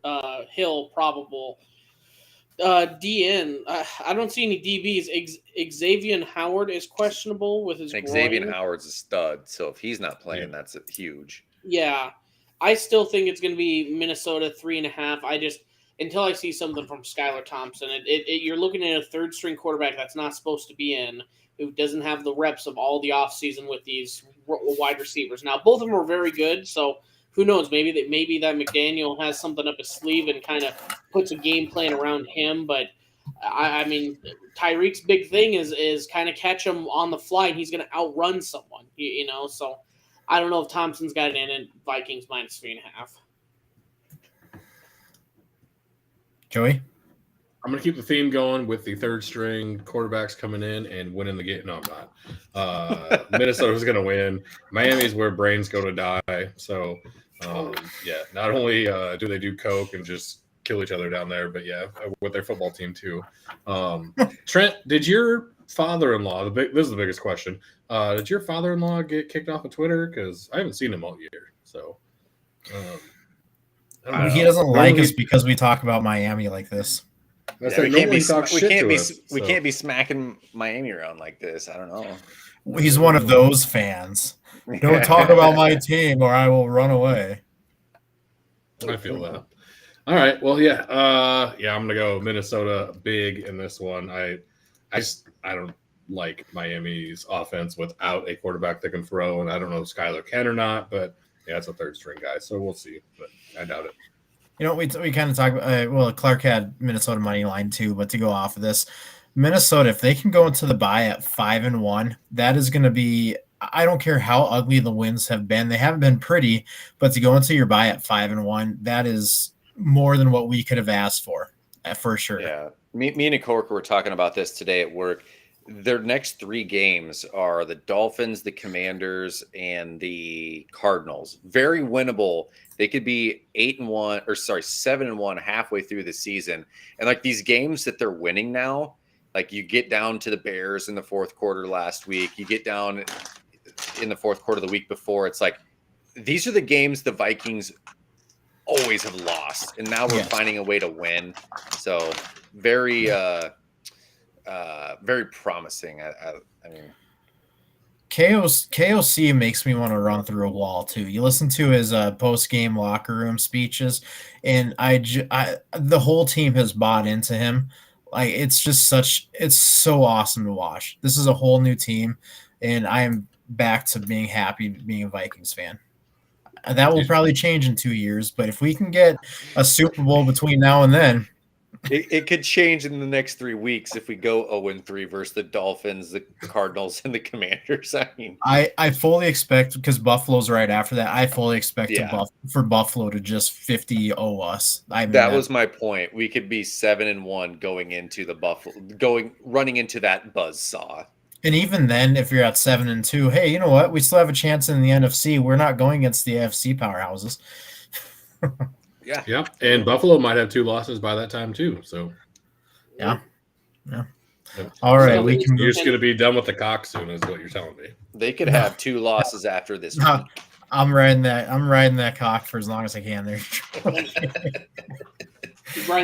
Hill probable. DN, I don't see any DBs. Xavier Howard is questionable with his groin.
Xavier Howard's a stud, so if he's not playing, that's huge.
Yeah, I still think it's going to be Minnesota 3.5. Until I see something from Skylar Thompson, you're looking at a third-string quarterback that's not supposed to be in, who doesn't have the reps of all the offseason with these wide receivers. Now, both of them are very good, so who knows? Maybe that McDaniel has something up his sleeve and kind of puts a game plan around him. But I mean, Tyreek's big thing is kind of catch him on the fly, and he's going to outrun someone. So I don't know if Thompson's got it in at Vikings -3.5.
Joey?
I'm going to keep the theme going with the third string quarterbacks coming in and winning the game. No, I'm not. Minnesota's going to win. Miami's where brains go to die. So, not only do they do coke and just kill each other down there, but with their football team too. Trent, did your father-in-law, this is the biggest question, did your father-in-law get kicked off of Twitter? Because I haven't seen him all year. So,
he doesn't like us because we talk about Miami like this.
We can't be smacking Miami around like this. I don't know.
He's one of those fans. Don't talk about my team or I will run away.
I feel that. All right. Well, I'm gonna go Minnesota big in this one. I don't like Miami's offense without a quarterback that can throw, and I don't know if Skylar can or not, but it's a third string guy, so we'll see. But I doubt it.
We kind of talk about Clark had Minnesota money line too, but to go off of this, Minnesota, if they can go into the bye at 5-1, that is going to be. I don't care how ugly the wins have been; they haven't been pretty. But to go into your bye at 5-1, that is more than what we could have asked for sure.
Yeah, me and a coworker were talking about this today at work. Their next 3 games are the Dolphins, the Commanders, and the Cardinals. Very winnable. They could be 7-1 halfway through the season. And like these games that they're winning now, like you get down to the Bears in the fourth quarter last week, you get down in the fourth quarter the week before. It's like these are the games the Vikings always have lost, and now we're finding a way to win. So very promising. I mean,
KOC makes me want to run through a wall too. You listen to his post-game locker room speeches, and the whole team has bought into him. Like it's so awesome to watch. This is a whole new team, and I am back to being happy being a Vikings fan. That will probably change in 2 years, but if we can get a Super Bowl between now and then.
It could change in the next 3 weeks if we go 0-3 versus the Dolphins, the Cardinals, and the Commanders. I mean,
I fully expect, because Buffalo's right after that, I fully expect for Buffalo to just 50-0 us.
That was my point. We could be 7-1 going into the running into that buzzsaw.
And even then, if you're at 7-2, hey, you know what? We still have a chance in the NFC. We're not going against the AFC powerhouses.
Yeah, and Buffalo might have 2 losses by that time too. So,
yeah. All right,
so you're just gonna be done with the cock soon, is what you're telling me.
They could have 2 losses after this week.
I'm riding that cock for as long as I can. There,
riding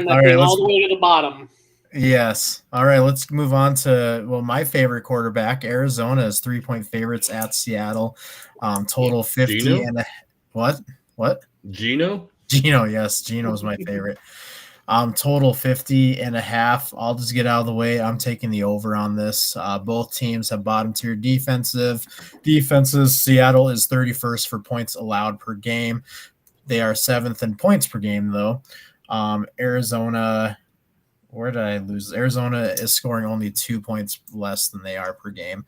that thing all the way to the bottom.
Yes. All right, let's move on to my favorite quarterback. Arizona is 3-point favorites at Seattle. Total 50
Geno?
and what? What?
Geno?
Geno, yes, Geno's my favorite. Total 50 and a half. I'll just get out of the way. I'm taking the over on this. Both teams have bottom tier defenses. Seattle is 31st for points allowed per game. They are 7th in points per game, though. Arizona, where did I lose? Arizona is scoring only 2 points less than they are per game.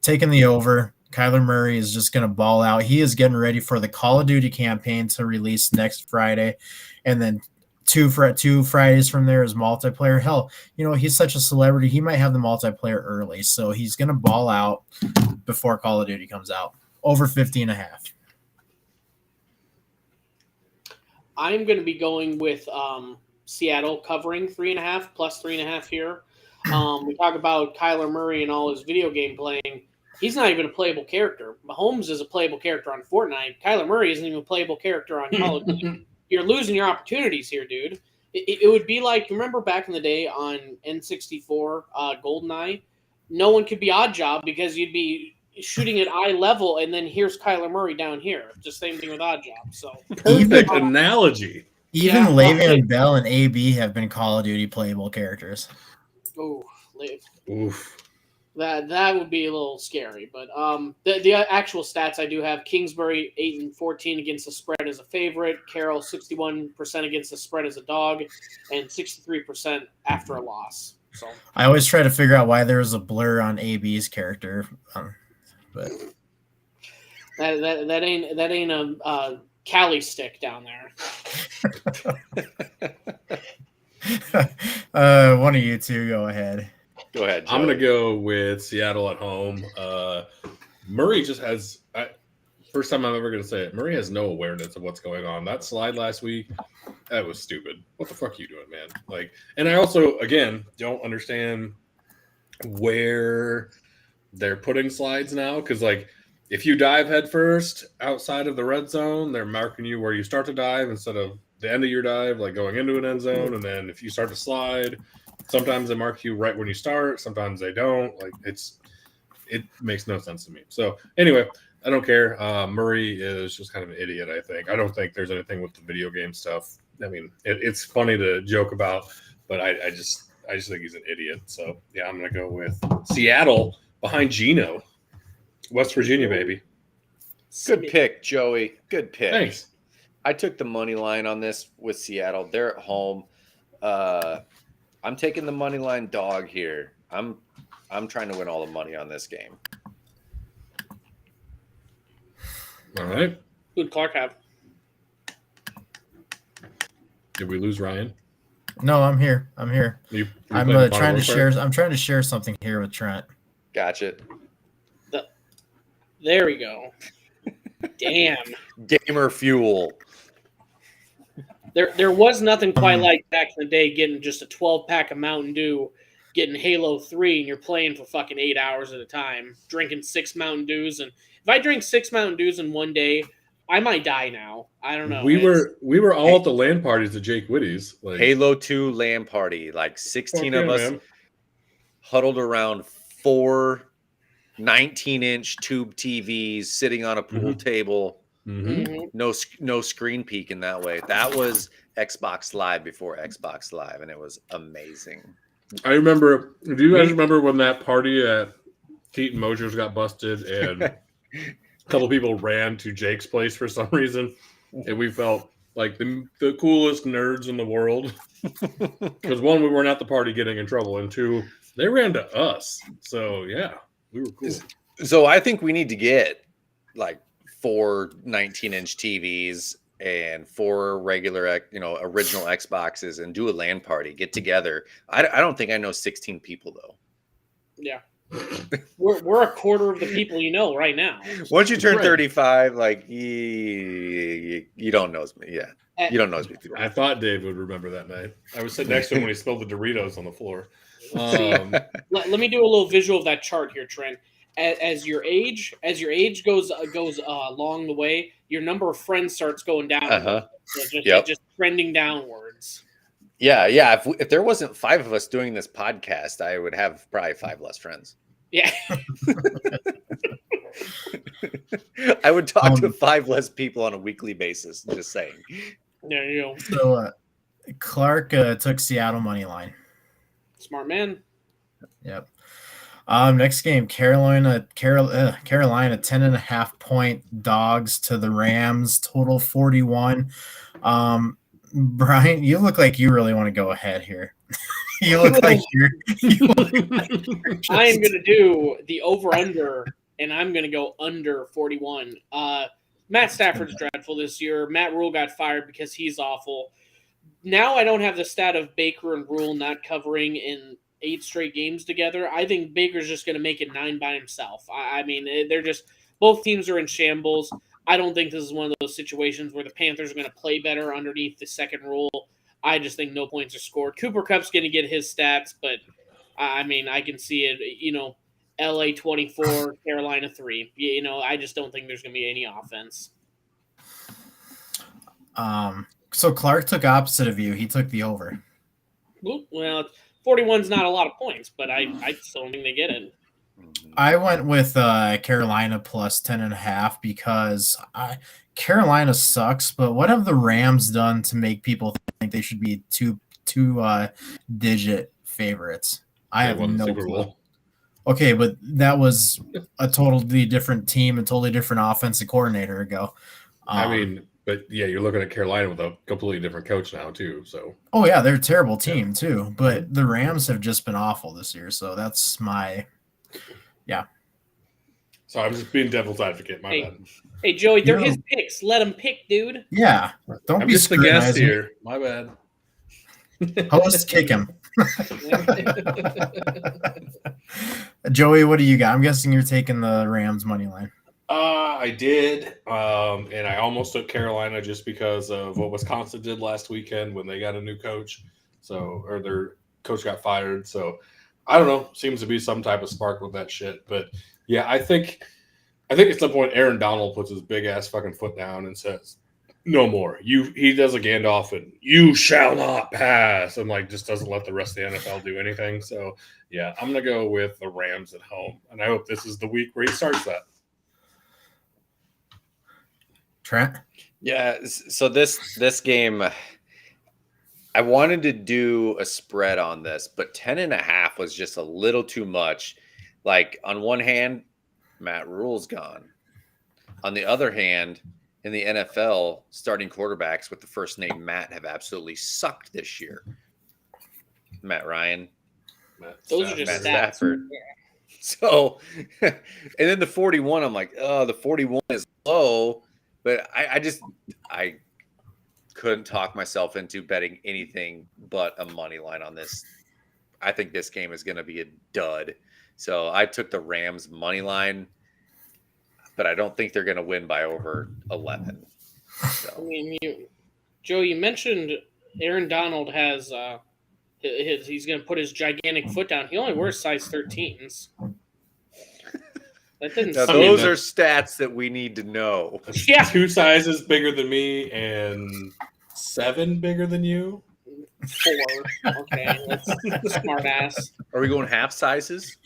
Taking the over. Kyler Murray is just going to ball out. He is getting ready for the Call of Duty campaign to release next Friday. And then two Fridays from there is multiplayer. Hell, he's such a celebrity. He might have the multiplayer early. So he's going to ball out before Call of Duty comes out. Over 50 and a half.
I'm going to be going with Seattle covering 3.5 plus 3.5 here. We talk about Kyler Murray and all his video game playing. He's not even a playable character. Mahomes is a playable character on Fortnite. Kyler Murray isn't even a playable character on Call of Duty. You're losing your opportunities here, dude. It would be like, remember back in the day on N64 GoldenEye? No one could be Oddjob because you'd be shooting at eye level, and then here's Kyler Murray down here. Just same thing with Oddjob. So
Perfect analogy.
Even Le'Veon Bell and AB have been Call of Duty playable characters.
Oh,
Oof.
That would be a little scary, but the actual stats I do have: Kingsbury 8-14 against the spread as a favorite, Carroll 61% against the spread as a dog, and 63% after a loss. So
I always try to figure out why there was a blur on AB's character, but
that ain't a Cali stick down
there. One of you two, go ahead.
Go ahead, Joe.
I'm going to go with Seattle at home. Murray just has first time I'm ever going to say it. Murray has no awareness of what's going on. That slide last week, that was stupid. What the fuck are you doing, man? And I also, again, don't understand where they're putting slides now. Because, if you dive head first outside of the red zone, they're marking you where you start to dive instead of the end of your dive, going into an end zone. And then if you start to slide, sometimes they mark you right when you start. Sometimes they don't. It makes no sense to me. So anyway, I don't care. Murray is just kind of an idiot, I think. I don't think there's anything with the video game stuff. I mean, it's funny to joke about, but I just think he's an idiot. So yeah, I'm gonna go with Seattle behind Geno. West Virginia, baby.
Good pick, Joey. Good pick.
Thanks.
I took the money line on this with Seattle. They're at home. I'm taking the money line dog here. I'm trying to win all the money on this game.
All right.
Who'd Clark have?
Did we lose Ryan?
No, I'm here. I'm trying to share.
Player?
I'm trying to share something here with Trent.
Gotcha.
There we go. Damn.
Gamer fuel.
There was nothing quite like back in the day getting just a 12-pack of Mountain Dew, getting Halo 3, and you're playing for fucking 8 hours at a time, drinking 6 Mountain Dews. And if I drink 6 Mountain Dews in one day, I might die now. I don't know.
We were all at the LAN parties at Jake Whitty's.
Halo 2 LAN party. 16 of us huddled around 4 19-inch tube TVs sitting on a pool table.
Mm-hmm.
No screen peeking that way. That was Xbox Live before Xbox Live, and it was amazing.
I remember. Do you guys remember when that party at Keaton Mosier's got busted and a couple people ran to Jake's place for some reason, and we felt like the coolest nerds in the world because one, we weren't at the party getting in trouble, and two, they ran to us. So yeah, we were cool.
So I think we need to get 4 19-inch TVs and 4 regular, original Xboxes and do a LAN party, get together. I don't think I know 16 people though.
Yeah. We're a quarter of the people right now.
Once you turn 35, you don't know me. Yeah. You don't know me.
I thought Dave would remember that night. I was sitting next to him when he spilled the Doritos on the floor.
Let me do a little visual of that chart here, Trent. As your age goes along the way, your number of friends starts going down. So just trending downwards.
Yeah. If there wasn't 5 of us doing this podcast, I would have probably 5 less friends.
Yeah.
I would talk to 5 less people on a weekly basis. Just saying.
There you go.
So Clark took Seattle money line.
Smart man.
Yep. Next game, Carolina 10.5 point dogs to the Rams, total 41. Brian, you look like you really want to go ahead here. You look like you're
I am going to do the over-under, and I'm going to go under 41. Matt Stafford's dreadful this year. Matt Rule got fired because he's awful. Now I don't have the stat of Baker and Rule not covering in 8 straight games together. I think Baker's just going to make it 9 by himself. I mean, they're just – both teams are in shambles. I don't think this is one of those situations where the Panthers are going to play better underneath the second rule. I just think no points are scored. Cooper Kupp's going to get his stats, but I mean, I can see it, LA 24, Carolina 3. I just don't think there's going to be any offense.
So Clark took opposite of you. He took the over.
Well, 41's not a lot of points, but I still don't think they get it.
I went with Carolina plus 10.5 because Carolina sucks, but what have the Rams done to make people think they should be two digit favorites? I have no clue. Okay, but that was a totally different team, a totally different offensive coordinator ago.
But yeah, you're looking at Carolina with a completely different coach now too. So
yeah, they're a terrible team too. But the Rams have just been awful this year. So that's my
So I'm just being devil's advocate. My bad.
Hey Joey, they're his picks. Let him pick, dude.
Yeah, don't
I'm
be
just the guest here. My bad.
Host, kick him. Joey, what do you got? I'm guessing you're taking the Rams money line.
I did, and I almost took Carolina just because of what Wisconsin did last weekend when they got a new coach. Or their coach got fired. So I don't know. Seems to be some type of spark with that shit. But yeah, I think at some point Aaron Donald puts his big ass fucking foot down and says, "No more." He does a Gandalf and "You shall not pass," and just doesn't let the rest of the NFL do anything. So yeah, I'm gonna go with the Rams at home, and I hope this is the week where he starts that.
Trent?
Yeah, so this game, I wanted to do a spread on this, but 10.5 was just a little too much. On one hand, Matt Rule's gone. On the other hand, in the NFL, starting quarterbacks with the first name Matt have absolutely sucked this year. Matt Ryan,
Those are just
Matt
stats.
Stafford. So, and then the 41, I'm like, oh, the 41 is low. But I couldn't talk myself into betting anything but a money line on this. I think this game is going to be a dud. So I took the Rams money line, but I don't think they're going to win by over 11. So.
I mean, Joe, you mentioned Aaron Donald has he's going to put his gigantic foot down. He only wears size 13s. That didn't.
Now, those are stats that we need to know.
Yeah,
2 sizes bigger than me and 7 bigger than you.
4. Okay, that's smart ass.
Are we going half sizes?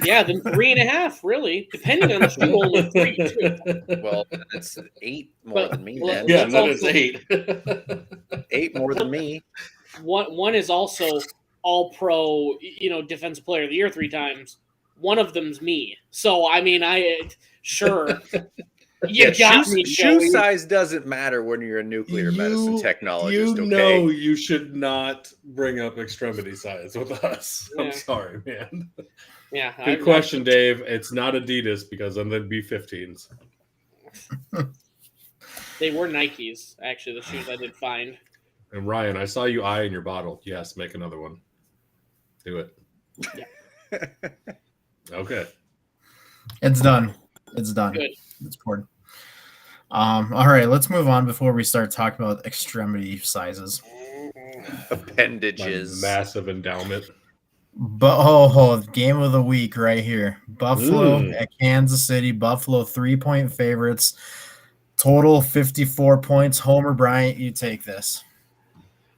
Yeah, then 3.5. Really, depending on the shoe, only 3. Too.
Well, that's 8 more than me. Then.
Yeah, then it's 8.
8 more than me.
One is also all pro. Defensive player of the year 3 times. One of them's me. So, I mean, sure. You got me,
shoe size doesn't matter when you're a nuclear medicine technologist, okay?
You should not bring up extremity size with us. Yeah. I'm sorry, man.
Yeah.
Good question, Dave. It's not Adidas because then they'd be 15s.
They were Nikes, actually, the shoes I did find.
And Ryan, I saw you eyeing your bottle. Yes, make another one. Do it.
Yeah.
Okay.
It's done.
Good.
It's poured. All right, let's move on before we start talking about extremity sizes.
Appendages.
My massive endowment.
But game of the week right here. Buffalo at Kansas City. Buffalo 3-point favorites. Total 54 points. Homer Bryant, you take this.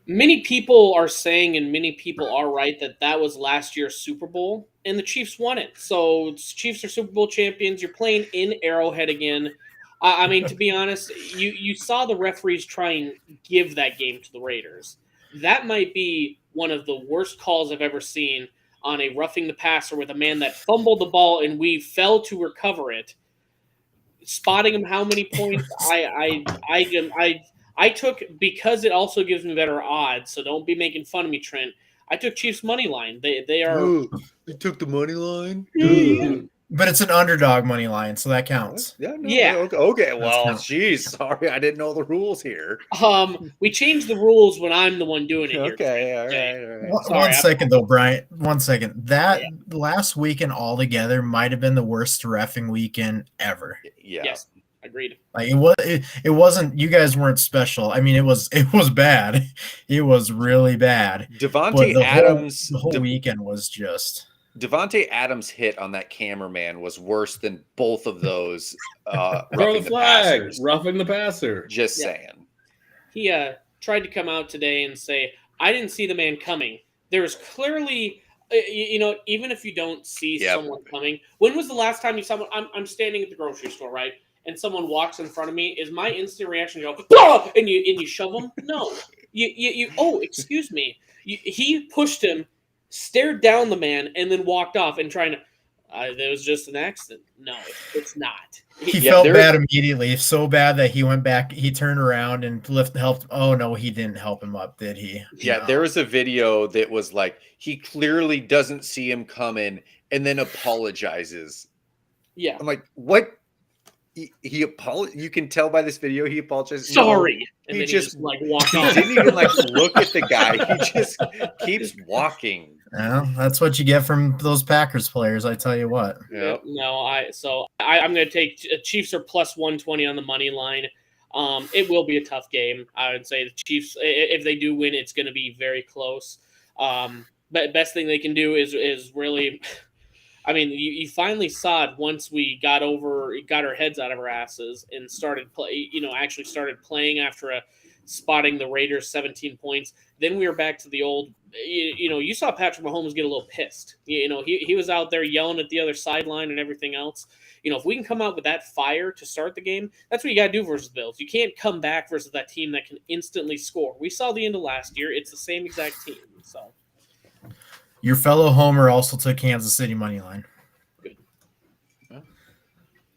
Many people are saying, and many people are right, that was last year's Super Bowl, and the Chiefs won it. So Chiefs are Super Bowl champions. You're playing in Arrowhead again. I mean, to be honest, you saw the referees try and give that game to the Raiders. That might be one of the worst calls I've ever seen on a roughing the passer with a man that fumbled the ball and we fell to recover it. Spotting him how many points? I took, because it also gives me better odds. So don't be making fun of me, Trent. I took Chiefs money line. They are.
Ooh, you took the money line.
But it's an underdog money line, so that counts.
Yeah. No,
Yeah.
Okay. Well,
counts.
geez, sorry, I didn't know the rules here.
We changed the rules when I'm the one doing it here.
Okay. All right.
One second though, Brian. 1 second. That last weekend altogether might have been the worst reffing weekend ever.
Yeah.
Yes, agreed.
Like it wasn't. You guys weren't special. I mean, it was bad. It was really bad.
Devontae Adams.
The whole weekend was just.
Devontae Adams' hit on that cameraman was worse than both of those.
Throw the
roughing
flag,
passers.
roughing the passer.
Just saying.
He tried to come out today and say, "I didn't see the man coming." There's clearly, even if you don't see someone coming. When was the last time you saw someone? I'm standing at the grocery store, right? And someone walks in front of me. Is my instant reaction to go, "Bah!" and you shove them? No. Oh, excuse me. He pushed him, stared down the man, and then walked off and trying to. There was just an accident. No, it's not.
He felt bad immediately, so bad that he went back. He turned around and helped. Oh no, he didn't help him up, did he?
Yeah, no. There was a video that was like he clearly doesn't see him coming, and then apologizes.
Yeah,
I'm like, what? He apologized. You can tell by this video he apologized.
Sorry,
no,
and
he
then
just
like walked
he
off.
didn't even like look at the guy. He just keeps walking.
Well, that's what you get from those Packers players. I tell you what.
Yep.
No, I'm going to take Chiefs are plus 120 on the money line. It will be a tough game. I would say the Chiefs, if they do win, it's going to be very close. But best thing they can do is really. I mean, you finally saw it once we got our heads out of our asses and started actually started playing after spotting the Raiders 17 points. Then we were back to the old, you saw Patrick Mahomes get a little pissed. He was out there yelling at the other sideline and everything else. If we can come out with that fire to start the game, that's what you got to do versus the Bills. You can't come back versus that team that can instantly score. We saw the end of last year. It's the same exact team. So.
Your fellow Homer also took Kansas City money line.
Good.
Yeah.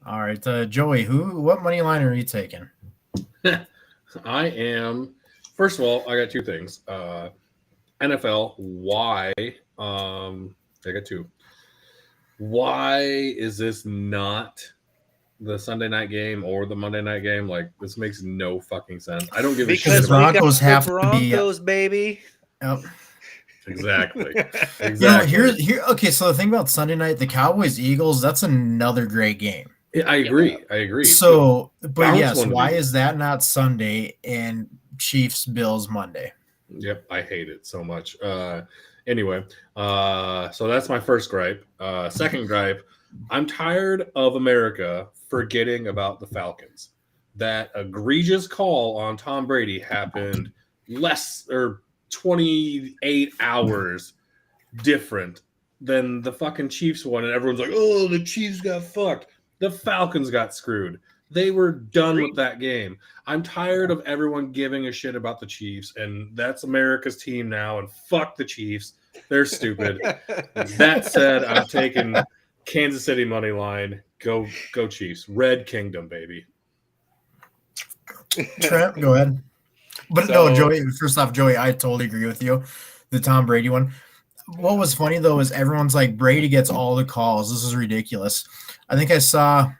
All right, Joey. What money line are you taking?
I am. First of all, I got two things. NFL. Why? I got two. Why is this not the Sunday night game or the Monday night game? Like, this makes no fucking sense. I don't give a shit.
Because Broncos have to be
Broncos, baby.
Yep.
Exactly.
Okay, so the thing about Sunday night, the Cowboys-Eagles, that's another great game.
I agree.
So, but yes, why is that not Sunday and Chiefs-Bills Monday?
Yep, I hate it so much. Anyway, so that's my first gripe. Second gripe, I'm tired of America forgetting about the Falcons. That egregious call on Tom Brady happened less or 28 hours different than the fucking Chiefs one, and everyone's like, oh, the Chiefs got fucked. The Falcons got screwed. They were done with that game. I'm tired of everyone giving a shit about the Chiefs, and that's America's team now, and fuck the Chiefs. They're stupid. That said, I'm taking Kansas City money line. Go Chiefs. Red Kingdom, baby.
Trent, go ahead. But no, Joey, first off, Joey, I totally agree with you. The Tom Brady one. What was funny, though, is everyone's like, Brady gets all the calls. This is ridiculous. I think I saw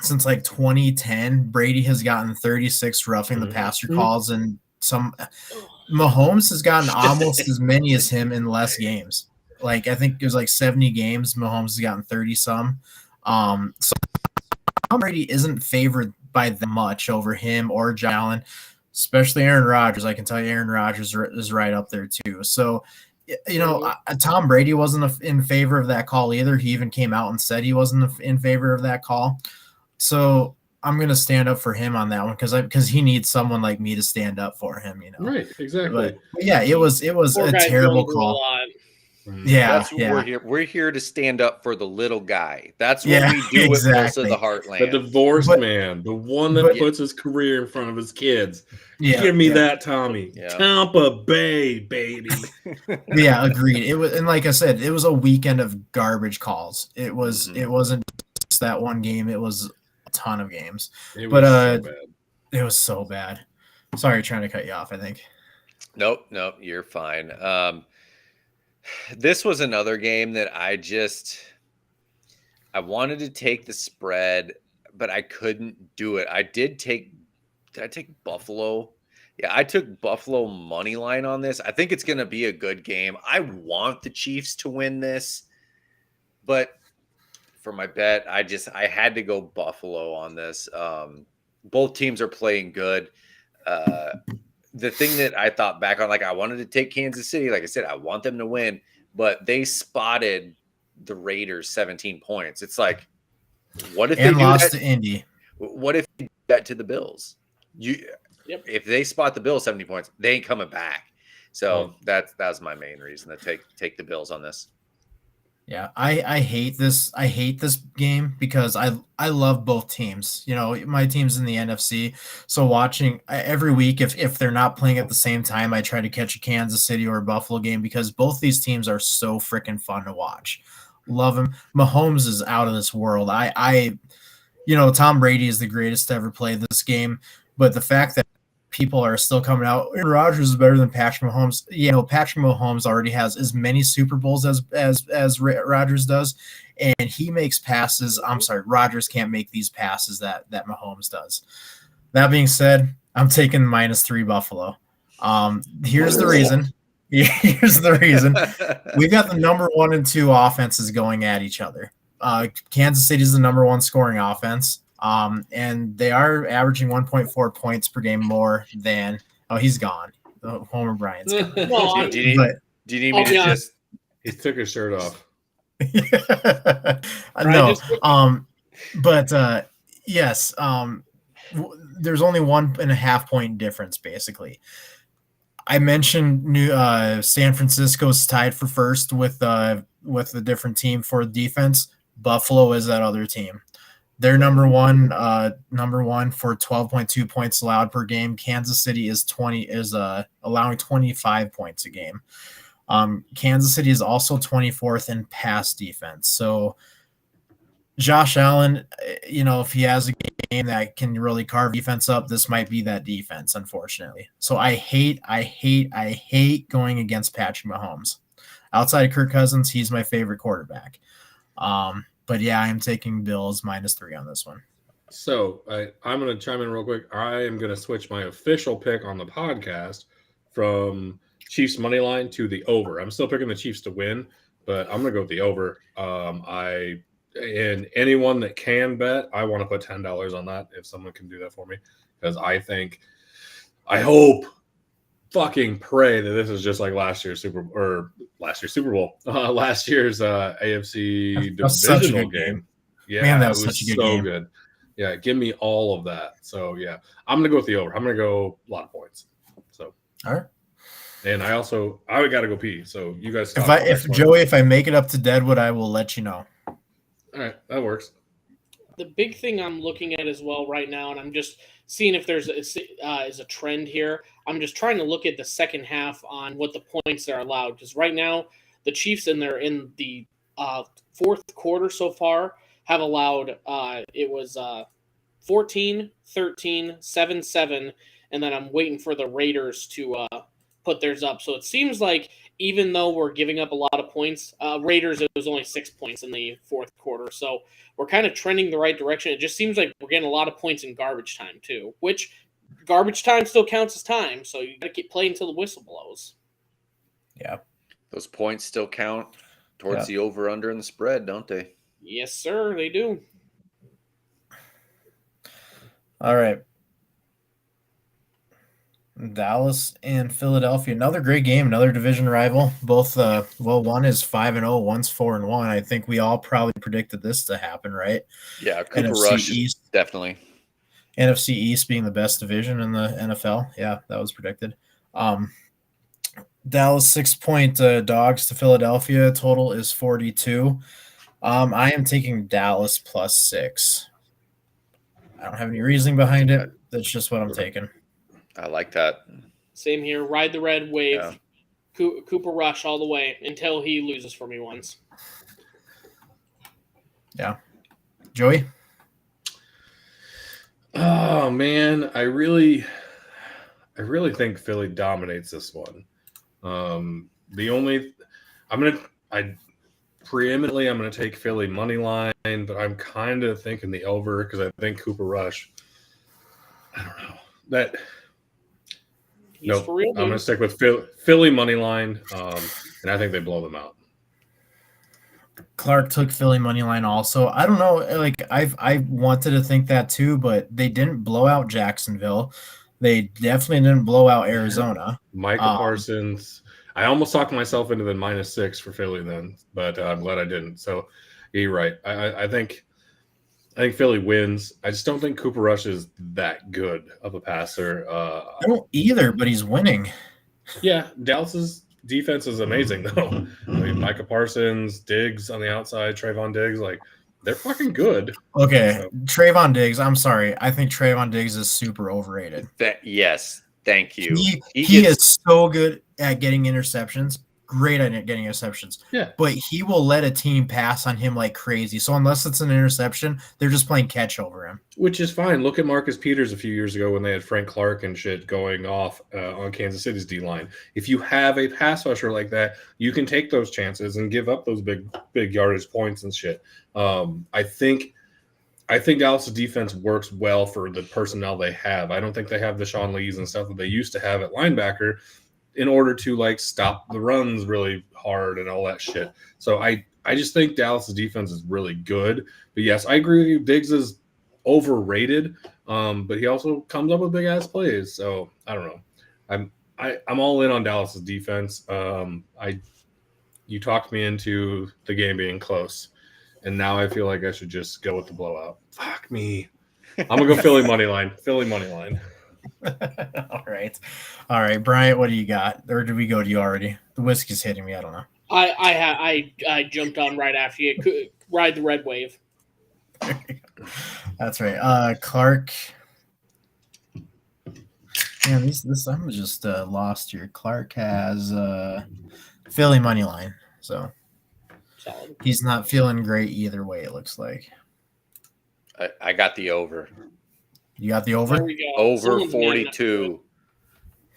since like 2010, Brady has gotten 36 roughing the passer calls, and Mahomes has gotten almost as many as him in less games. Like, I think it was like 70 games. Mahomes has gotten 30-some. So Tom Brady isn't favored by that much over him or Josh Allen. Especially Aaron Rodgers. I can tell you Aaron Rodgers is right up there too. So, Tom Brady wasn't in favor of that call either. He even came out and said he wasn't in favor of that call. So, I'm gonna stand up for him on that one because he needs someone like me to stand up for him.
Right, exactly.
But yeah, it was
Poor
a
guy's
terrible
going through a
call.
lot.
Yeah,
That's what we're here. We're here to stand up for the little guy. That's what
Yeah,
we do with most of
exactly.
the
The
Heartland.
divorced man, the one that
but-
puts his career in front of his kids.
Yeah,
Give me
yeah.
that, Tommy.
Yeah.
Tampa Bay, baby.
Yeah, agreed. It was, and like I said, it was a weekend of garbage calls. It was.
Mhm.
It wasn't just that one game. It was a ton of games.
It was
But,
so bad.
It was so bad. Sorry, trying to cut you off. I think.
Nope, you're fine. This was another game that I wanted to take the spread, but I couldn't do it. Did I take Buffalo? Yeah, I took Buffalo money line on this. I think it's going to be a good game. I want the Chiefs to win this, but for my bet, I had to go Buffalo on this. Both teams are playing good. The thing that I thought back on, like I wanted to take Kansas City. Like I said, I want them to win, but they spotted the Raiders 17 points. It's like, what if they
lost
that?
to Indy?
What if they do that to the Bills? If they spot the Bills 70 points, they ain't coming back. So that's my main reason to take the Bills on this.
Yeah, I hate this. I hate this game because I love both teams. You know, my team's in the NFC, so watching every week, if they're not playing at the same time, I try to catch a Kansas City or a Buffalo game because both these teams are so freaking fun to watch. Love him. Mahomes is out of this world. Tom Brady is the greatest to ever play this game, but the fact that people are still coming out, Aaron Rodgers is better than Patrick Mahomes. Patrick Mahomes already has as many Super Bowls as Rodgers does, and he makes passes. I'm sorry, Rodgers can't make these passes that Mahomes does. That being said, I'm taking -3 Buffalo. Here's the reason. Here's the reason. We've got the number 1 and 2 offenses going at each other. Kansas City is the number 1 scoring offense. And they are averaging 1.4 points per game more than he's gone. Homer Bryant's gone.
Well,
do you need me to just?
He took his shirt off.
No. Yes. There's only 1.5 point difference basically. I mentioned San Francisco's tied for first with a different team for defense. Buffalo is that other team. They're number one for 12.2 points allowed per game. Kansas City is allowing 25 points a game. Kansas City is also 24th in pass defense. So Josh Allen, if he has a game that can really carve defense up, this might be that defense, unfortunately. So I hate going against Patrick Mahomes. Outside of Kirk Cousins, he's my favorite quarterback. But yeah, I am taking Bills -3 on this one.
So I'm going to chime in real quick. I am going to switch my official pick on the podcast from Chiefs money line to the over. I'm still picking the Chiefs to win, but I'm going to go with the over. And anyone that can bet, I want to put $10 on that if someone can do that for me, because I hope, fucking pray that this is just like last year's Super Bowl, last year's AFC divisional game. Yeah,
man, that was such a good game.
Good. Yeah, give me all of that. So yeah, I'm gonna go with the over. I'm gonna go a lot of points. So
all right.
And I gotta go pee. So you guys,
if I make it up to Deadwood, I will let you know.
All right, that works.
The big thing I'm looking at as well right now, and I'm just seeing if there's is a trend here. I'm just trying to look at the second half on what the points are allowed, because right now the Chiefs in the fourth quarter so far have allowed it was 14, 13, 7-7, and then I'm waiting for the Raiders to put theirs up. So it seems like even though we're giving up a lot of points, Raiders, it was only 6 points in the fourth quarter. So we're kind of trending the right direction. It just seems like we're getting a lot of points in garbage time too, which garbage time still counts as time. So you got to keep playing until the whistle blows.
Yeah.
Those points still count towards the over-under and the spread, don't they?
Yes, sir, they do.
All right. Dallas and Philadelphia, another great game, another division rival. Both, one is 5-0, one's 4-1. I think we all probably predicted this to happen, right?
Yeah, Cooper
NFC
Rush,
East.
definitely.
NFC East being the best division in the NFL. Yeah, that was predicted. Dallas 6-point dogs to Philadelphia. Total is 42. I am taking Dallas +6. I don't have any reasoning behind it. That's just what I'm taking.
I like that.
Same here. Ride the red wave.
Yeah.
Cooper Rush all the way until he loses for me once.
Yeah. Joey?
Oh man, I really think Philly dominates this one. I'm preeminently I'm gonna take Philly money line, but I'm kind of thinking the over because I think Cooper Rush. I don't know that. No, I'm gonna stick with Philly money line, and I think they blow them out.
Clark took Philly money line also. I don't know. Like I wanted to think that too, but they didn't blow out Jacksonville. They definitely didn't blow out Arizona.
Michael Parsons. I almost talked myself into the -6 for Philly then, but I'm glad I didn't. So you're right. I think Philly wins. I just don't think Cooper Rush is that good of a passer.
I don't either, but he's winning.
Yeah, Dallas's defense is amazing though. I mean, Micah Parsons, Diggs on the outside, Trayvon Diggs, like they're fucking good.
Okay,
So.
Trayvon Diggs. I'm sorry. I think Trayvon Diggs is super overrated.
Yes, thank you.
He is so good at getting interceptions. Great at getting interceptions.
Yeah.
But he will let a team pass on him like crazy. So unless it's an interception, they're just playing catch over him.
Which is fine. Look at Marcus Peters a few years ago when they had Frank Clark and shit going off on Kansas City's D-line. If you have a pass rusher like that, you can take those chances and give up those big yardage points and shit. I think Dallas' defense works well for the personnel they have. I don't think they have the Sean Lees and stuff that they used to have at linebacker in order to like stop the runs really hard and all that shit. So I just think Dallas' defense is really good. But yes, I agree with you. Diggs is overrated, but he also comes up with big ass plays. So I don't know. I'm all in on Dallas' defense. You talked me into the game being close, and now I feel like I should just go with the blowout. Fuck me. I'm gonna go Philly money line. Philly money line.
All right, Bryant, what do you got? Or did we go to you already? The whiskey's hitting me. I don't know.
I jumped on right after you. Ride the red wave.
That's right. Clark. Man, this I'm just lost here. Clark has Philly money line, so
Solid.
he's not feeling great either way. It looks like.
I got the over.
You got the over?
There we go.
Over
Someone's
42.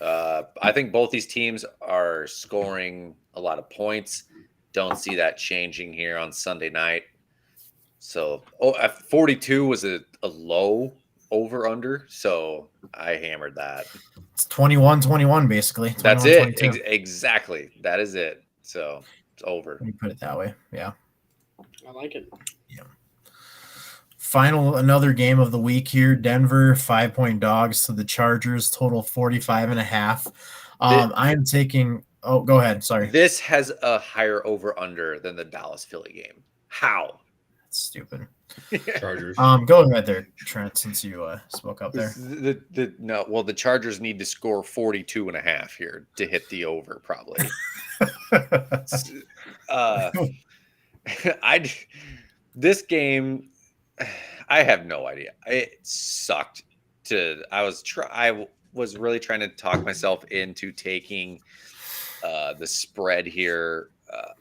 I think both these teams are scoring a lot of points. Don't see that changing here on Sunday night. So 42 was a low over-under, so I hammered that.
It's 21-21 basically.
That's it.
22.
Exactly. That is it. So it's over.
Let me put it that way. Yeah.
I like it.
Yeah. Another game of the week here. Denver 5-point dogs to the Chargers. Total 45.5. I am taking. Oh, go ahead. Sorry.
This has a higher over/under than the Dallas Philly game. How?
That's stupid.
Chargers.
Go ahead there, Trent, since you spoke up there.
The Chargers need to score 42.5 here to hit the over, probably. This game, I have no idea. It sucked. I was really trying to talk myself into taking the spread here,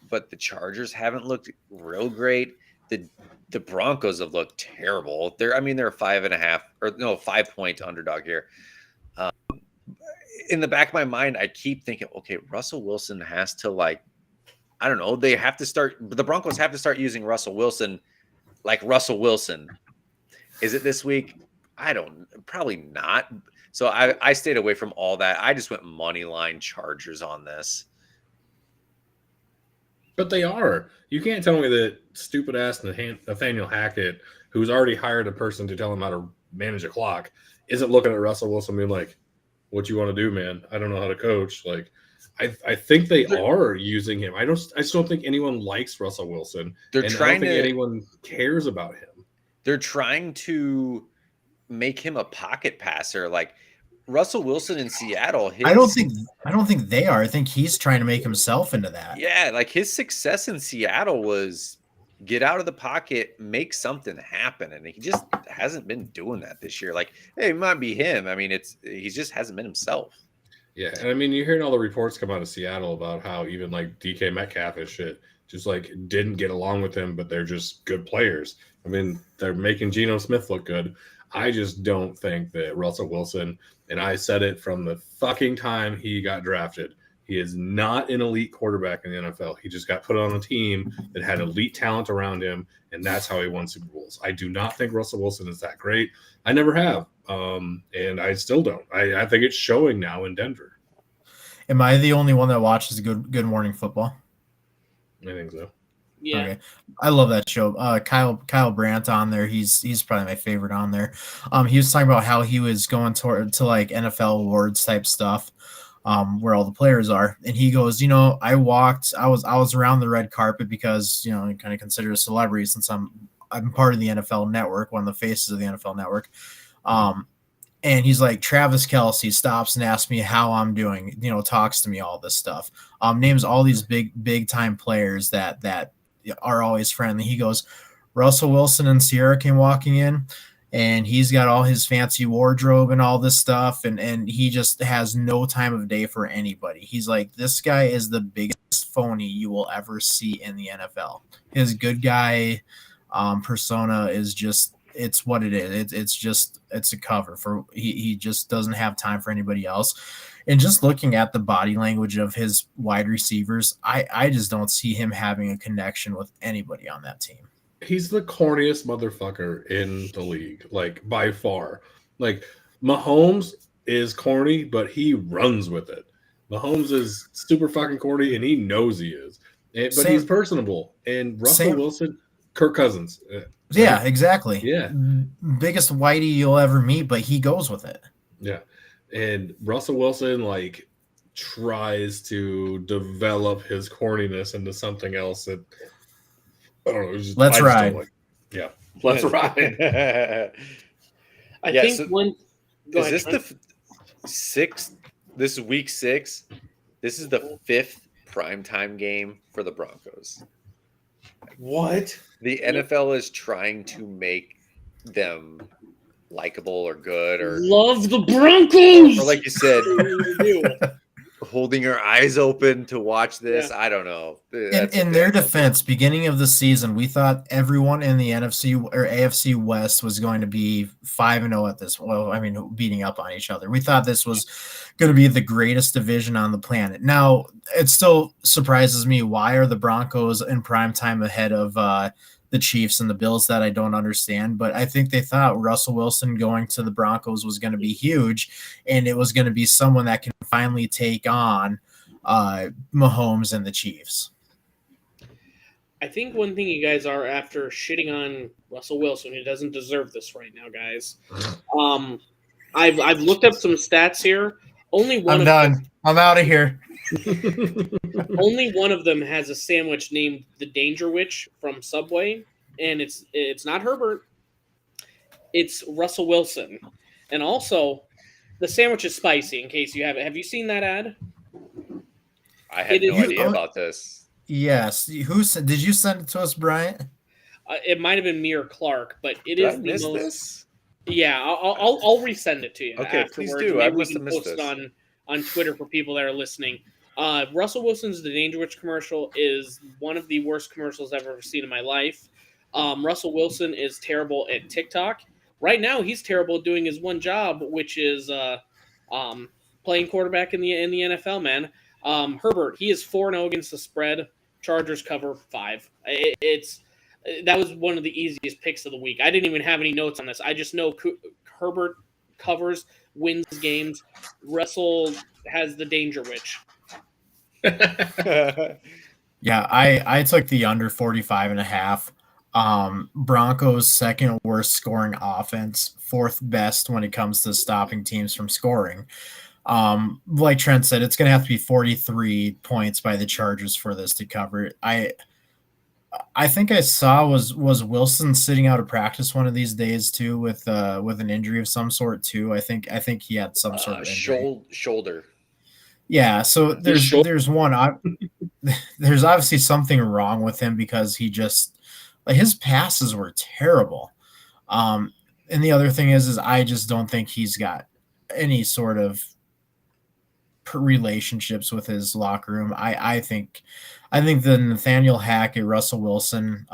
but the Chargers haven't looked real great. The Broncos have looked terrible. They're a 5.5 or no 5-point underdog here. In the back of my mind, I keep thinking, okay, Russell Wilson has to I don't know. The Broncos have to start using Russell Wilson like Russell Wilson. Is it this week? Probably not. So I stayed away from all that. I just went money line Chargers on this.
But they are. You can't tell me that stupid ass Nathaniel Hackett, who's already hired a person to tell him how to manage a clock, isn't looking at Russell Wilson being like, "What you want to do, man? I don't know how to coach." Like, I think they are using him. I just don't think anyone likes Russell Wilson. I don't think anyone cares about him.
They're trying to make him a pocket passer. Like Russell Wilson in Seattle,
I don't think they are. I think he's trying to make himself into that.
Yeah, like his success in Seattle was get out of the pocket, make something happen, and he just hasn't been doing that this year. Like, hey, it might be him. I mean, he just hasn't been himself.
Yeah, and I mean, you're hearing all the reports come out of Seattle about how even like DK Metcalf and shit just like didn't get along with him, but they're just good players. I mean, they're making Geno Smith look good. I just don't think that Russell Wilson, and I said it from the fucking time he got drafted, he is not an elite quarterback in the NFL. He just got put on a team that had elite talent around him, and that's how he won Super Bowls. I do not think Russell Wilson is that great. I never have, and I still don't. I think it's showing now in Denver.
Am I the only one that watches Good Morning Football?
I think so.
Yeah.
Okay. I love that show. Kyle Brandt on there. He's probably my favorite on there. He was talking about how he was going to like NFL awards type stuff, where all the players are, and he goes, I was around the red carpet because I'm kind of considered a celebrity since I'm part of the NFL Network, one of the faces of the NFL Network. And he's like, Travis Kelce stops and asks me how I'm doing, talks to me, all this stuff. Names all these big time players that are always friendly. He goes, Russell Wilson and Sierra came walking in, and he's got all his fancy wardrobe and all this stuff, and he just has no time of day for anybody. He's like, this guy is the biggest phony you will ever see in the NFL. His good guy persona is just, it's what it is. It's a cover for he just doesn't have time for anybody else. And just looking at the body language of his wide receivers, I just don't see him having a connection with anybody on that team.
He's the corniest motherfucker in the league, like by far. Like Mahomes is corny, but he runs with it. Mahomes is super fucking corny, and he knows he is. But he's personable. And Russell Wilson, Kirk Cousins.
Yeah, exactly.
Yeah.
Biggest whitey you'll ever meet, but he goes with it.
Yeah. And Russell Wilson, like, tries to develop his corniness into something else that, I don't know.
Let's ride.
Yeah. Let's ride.
I think
is this the sixth? This is week 6. This is the 5th primetime game for the Broncos.
What?
The NFL is trying to make them likable or good or
love the Broncos.
Or like you said, holding our eyes open to watch this. Yeah. I don't know.
In their defense, beginning of the season, we thought everyone in the NFC or AFC West was going to be 5-0 at this. Well, I mean, beating up on each other. We thought this was going to be the greatest division on the planet. Now, it still surprises me. Why are the Broncos in prime time ahead of the Chiefs and the Bills? That I don't understand, but I think they thought Russell Wilson going to the Broncos was going to be huge, and it was going to be someone that can finally take on Mahomes and the Chiefs.
I think one thing you guys are after shitting on Russell Wilson, who doesn't deserve this right now, guys. I've looked up some stats here. Only one.
I'm done. I'm out of here.
Only one of them has a sandwich named the Danger Witch from Subway, and it's not Herbert. It's Russell Wilson. And also, the sandwich is spicy, in case you haven't. Have you seen that ad?
I had no idea about this.
Yes. Did you send it to us, Bryant?
It might have been me or Clark, but it is the most.
This?
Yeah, I'll resend it to you.
Okay,
afterwards.
please do. I must have missed this.
On Twitter for people that are listening. Russell Wilson's The Danger Witch commercial is one of the worst commercials I've ever seen in my life. Russell Wilson is terrible at TikTok. Right now, he's terrible at doing his one job, which is playing quarterback in the NFL, man. Herbert, he is 4-0 against the spread. Chargers cover 5. That was one of the easiest picks of the week. I didn't even have any notes on this. I just know Herbert covers, wins games. Russell has the Danger Witch.
Yeah, I took the under 45.5. Broncos second worst scoring offense, 4th best when it comes to stopping teams from scoring. Like Trent said, it's going to have to be 43 points by the Chargers for this to cover. I think I saw was Wilson sitting out of practice one of these days too with an injury of some sort too. I think he had some sort of injury.
Shoulder.
Yeah, so there's there's obviously something wrong with him because he just his passes were terrible. And the other thing is I just don't think he's got any sort of relationships with his locker room. I think the Nathaniel Hackett, Russell Wilson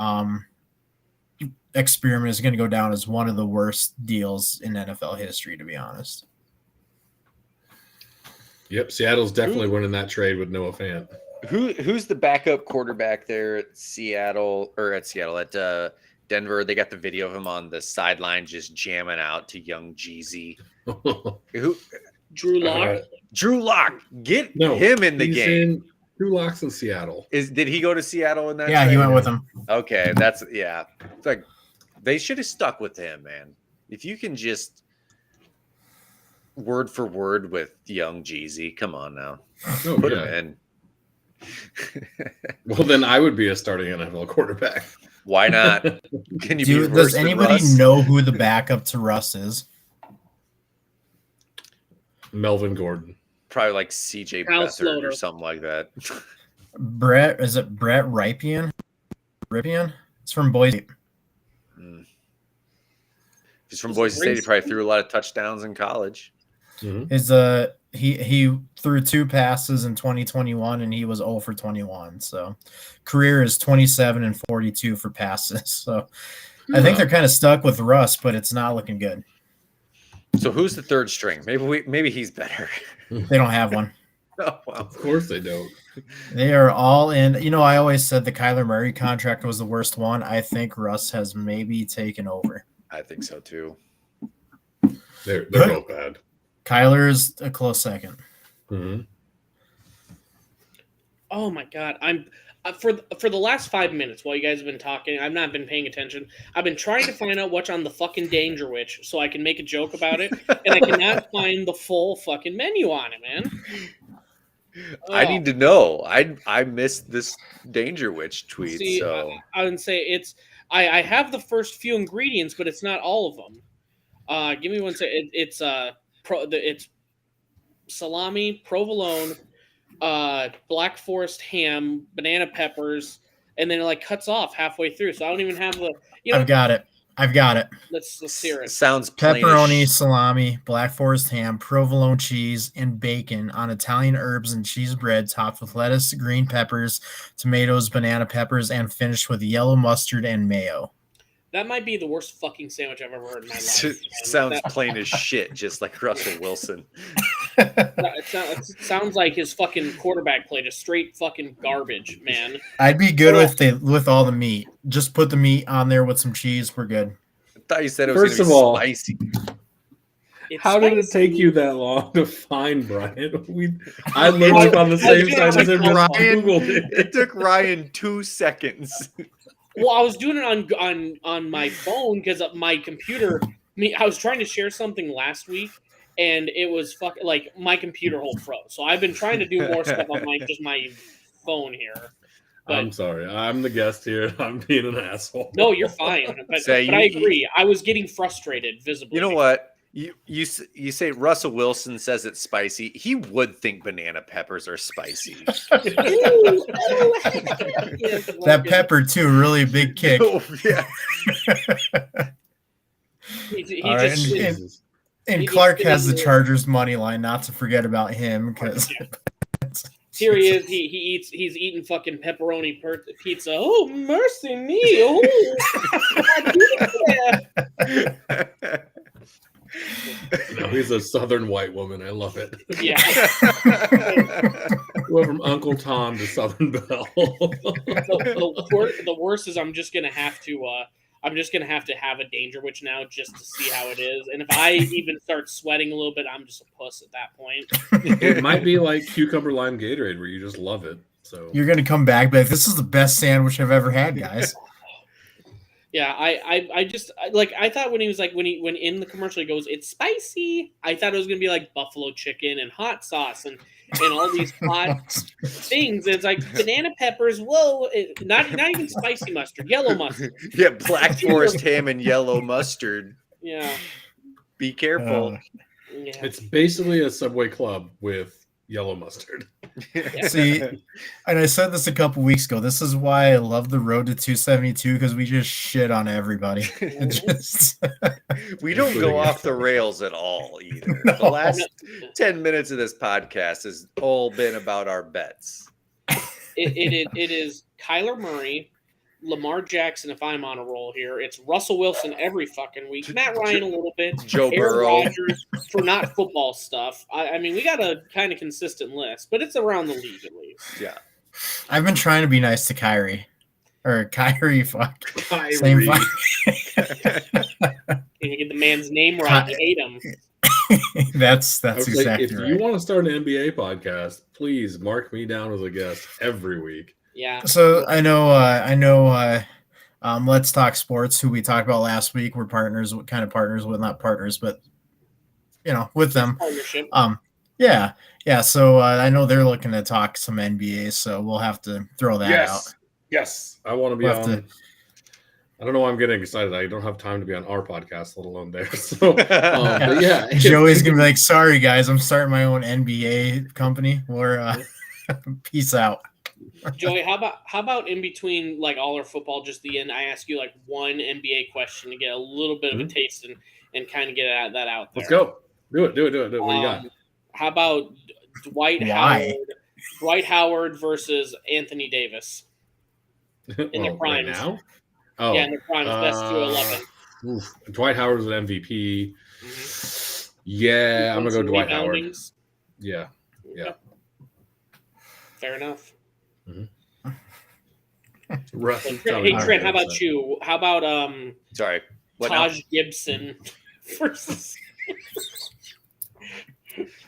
experiment is going to go down as one of the worst deals in NFL history, to be honest.
Yep, Seattle's definitely winning that trade with Noah Fant.
Who's the backup quarterback there at Denver? They got the video of him on the sideline just jamming out to young Jeezy. Who?
Drew Lock.
Drew Lock. Get him in the game.
Drew Lock's in Seattle.
Did he go to Seattle in that?
Yeah,
trade?
he went with him.
Okay, that's It's like they should have stuck with him, man. If you can just word for word with young Jeezy, come on now, put him in.
Well, then I would be a starting NFL quarterback.
Why not? Can you?
Does anybody know who the backup to Russ is?
Melvin Gordon.
Probably like CJ Beathard or something like that.
Brett Ripien? It's from Boise.
He's from Boise State. He probably threw a lot of touchdowns in college.
Mm-hmm. He threw 2 passes in 2021 and he was 0 for 21. So career is 27 and 42 for passes. So I think they're kind of stuck with Russ, but it's not looking good.
So who's the third string? Maybe he's better.
They don't have one.
Oh, wow.
Of course they don't.
They are all in. You know, I always said the Kyler Murray contract was the worst one. I think Russ has maybe taken over.
I think so too.
They're both bad.
Kyler is a close second.
Mm-hmm.
Oh my God! I'm for the last 5 minutes while you guys have been talking. I've not been paying attention. I've been trying to find out what's on the fucking Danger Witch so I can make a joke about it, and I cannot find the full fucking menu on it, man.
I need to know. I missed this Danger Witch tweet.
See,
so
I would say it's. I have the first few ingredients, but it's not all of them. Give me one second. It's salami, provolone, black forest ham, banana peppers, and then it like cuts off halfway through. So I don't even have the.
I've got it.
Let's hear it.
Sounds
pepperoni, salami, black forest ham, provolone cheese, and bacon on Italian herbs and cheese bread, topped with lettuce, green peppers, tomatoes, banana peppers, and finished with yellow mustard and mayo.
That might be the worst fucking sandwich I've ever heard in my life.
Sounds plain as shit, just like Russell Wilson.
It sounds like his fucking quarterback play, just straight fucking garbage, man.
I'd be good with all the meat. Just put the meat on there with some cheese. We're good.
I thought you said it was going to be spicy.
How did it take you that long to find Brian? I looked on the same side as him.
It took Ryan 2 seconds.
Well, I was doing it on my phone because my computer. I was trying to share something last week, and it was like my computer whole froze. So I've been trying to do more stuff on my phone here. But,
I'm sorry. I'm the guest here. I'm being an asshole.
No, you're fine. But I agree. I was getting frustrated visibly.
You know what? You say Russell Wilson says it's spicy. He would think banana peppers are spicy.
That pepper too, really big kick.
Oh, yeah.
And Clark has the Chargers money line. Not to forget about him because
here he is. He's eating fucking pepperoni pizza. Oh, mercy me! Oh.
No, he's a Southern white woman. I love it.
Yeah.
Went from Uncle Tom to Southern Belle.
The worst is I'm just gonna have to have a Danger Witch now just to see how it is. And if I even start sweating a little bit, I'm just a puss at that point.
It might be like cucumber lime Gatorade where you just love it. So
you're gonna come back, but this is the best sandwich I've ever had, guys.
Yeah, I thought when he was like when in the commercial he goes, "It's spicy." I thought it was gonna be like buffalo chicken and hot sauce and all these hot things. It's like banana peppers. Whoa, not even spicy mustard, yellow mustard.
Yeah, Black Forest ham and yellow mustard.
Yeah,
Be careful.
yeah.
It's basically a Subway club with yellow mustard.
See, and I said this a couple weeks ago. This is why I love the road to 272 because we just shit on everybody.
We don't go off the rails at all either.
No.
The last 10 minutes of this podcast has all been about our bets.
It is Kyler Murray, Lamar Jackson. If I'm on a roll here, it's Russell Wilson every fucking week. Matt Ryan a little bit.
Joe
Aaron
Burrow.
Rodgers for not football stuff. I mean, we got a kind of consistent list, but it's around the league at least.
Yeah.
I've been trying to be nice to Kyrie. Or Kyrie, fuck.
Kyrie.
Same fuck.
You get the man's name right, you hate him.
That's
I was like,
exactly
if
right.
you want to start an NBA podcast, please mark me down as a guest every week.
Yeah.
So I know Let's Talk Sports, who we talked about last week, we're partners, kind of partners with, not partners, but with them.
Partnership.
Yeah. So I know they're looking to talk some NBA, so we'll have to throw that out.
Yes. I want to be
We'll have
on. I don't know why I'm getting excited. I don't have time to be on our podcast, let alone theirs. So, but yeah.
Joey's gonna be like, "Sorry guys, I'm starting my own NBA company." We're peace out.
Joey, how about in between like all our football, just the end? I ask you like one NBA question to get a little bit of a taste and kind of get that out there.
Let's go. Do it. What do you got?
How about Dwight Howard versus Anthony Davis in their primes?
Right now? Oh,
Yeah, in their primes, best 2-11.
Dwight Howard was an MVP.
Mm-hmm.
Yeah, I'm gonna go Dwight Howard.
Reboundings.
Yeah.
Fair enough.
Hey,
Trent, how about you? How about
Sorry. What now?
Taj Gibson versus?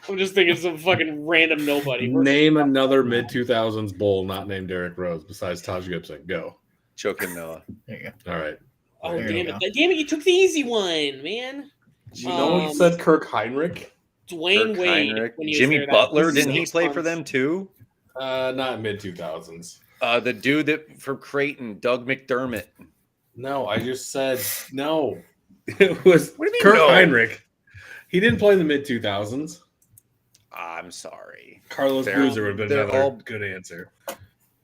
I'm just thinking some fucking random nobody.
Name another mid 2000s bull not named Derrick Rose besides Taj Gibson. Go.
Choking Noah.
There you go.
All right.
Oh
There
damn
you
it!
go.
Damn it! You took the easy one, man.
No one said Kirk Heinrich.
Dwayne
Kirk
Wade.
Heinrich.
When he was
Jimmy
there, that
Butler,
was
didn't he
6
play for
months.
them too?
Not mid 2000s.
The dude that from Creighton, Doug McDermott.
No, I just said no. It was
What do you mean,
Kirk
no?
Heinrich. He didn't play in the mid 2000s.
I'm sorry.
Carlos
They're-
Boozer would have been
they're
another
all-
good answer.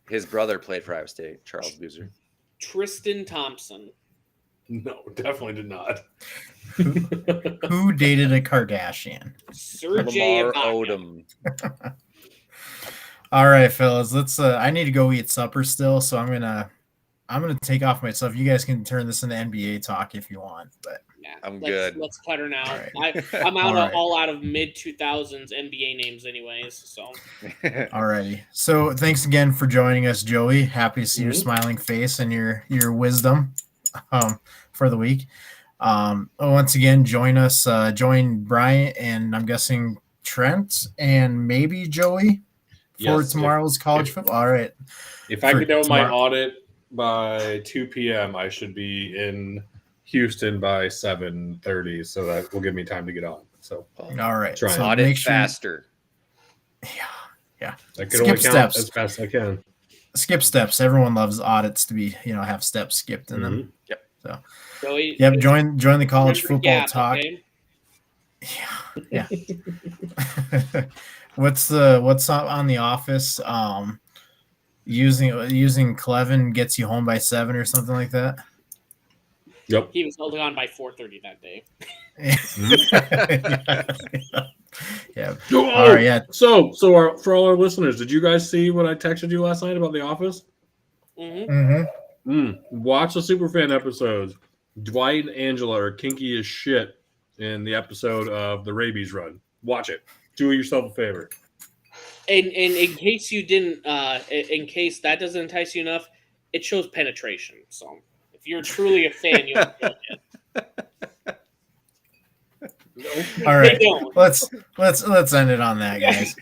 His brother played for Iowa State, Charles Boozer.
Tristan Thompson.
No, definitely did not.
Who dated a Kardashian?
Sergey
Lamar
Ibaka.
Odom.
All right, fellas. Let's. I need to go eat supper still, so I'm gonna take off my stuff. You guys can turn this into NBA talk if you want, but
Yeah,
I'm
let's,
good.
Let's cut her now.
All right.
I'm out
All right.
all out of mid 2000s NBA names, anyways. So
alrighty. So thanks again for joining us, Joey. Happy to see your
Mhm.
smiling face and your wisdom for the week. Once again, join Bryant and I'm guessing Trent and maybe Joey for
Yes,
tomorrow's college football. All right.
If I
For
get done with my
tomorrow.
audit by 2 p.m., I should be in Houston by 7:30, so that will give me time to get on. So
All right.
Trying.
So
Audit
make sure
faster.
Yeah.
I can
Skip
only count
steps.
as fast as I can.
Skip steps. Everyone loves audits to be, have steps skipped in them.
Joey,
Yep. Join the college
remember
football
Gap,
talk.
okay?
Yeah. What's on The Office? Using Clevin gets you home by 7 or something like that.
Yep.
He was held on by 4:30 that day.
Yeah.
Oh,
All right. Yeah.
So for all our listeners, did you guys see what I texted you last night about The Office?
Mm-hmm.
Watch the Superfan episodes. Dwight and Angela are kinky as shit in the episode of the rabies run. Watch it. Do yourself a favor.
And in case you didn't, in case that doesn't entice you enough, it shows penetration. So if you're truly a fan, you'll enjoy it.
All right.
They don't.
Let's end it on that, guys.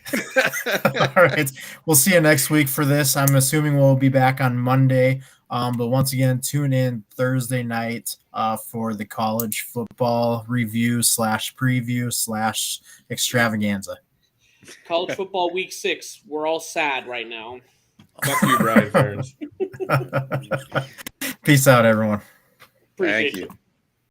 All right. We'll see you next week for this. I'm assuming we'll be back on Monday But once again, tune in Thursday night for the college football review / preview / extravaganza.
College football week 6. We're all sad right now.
Fuck you, Brian Ferns.
Peace out, everyone.
Appreciate
Thank you.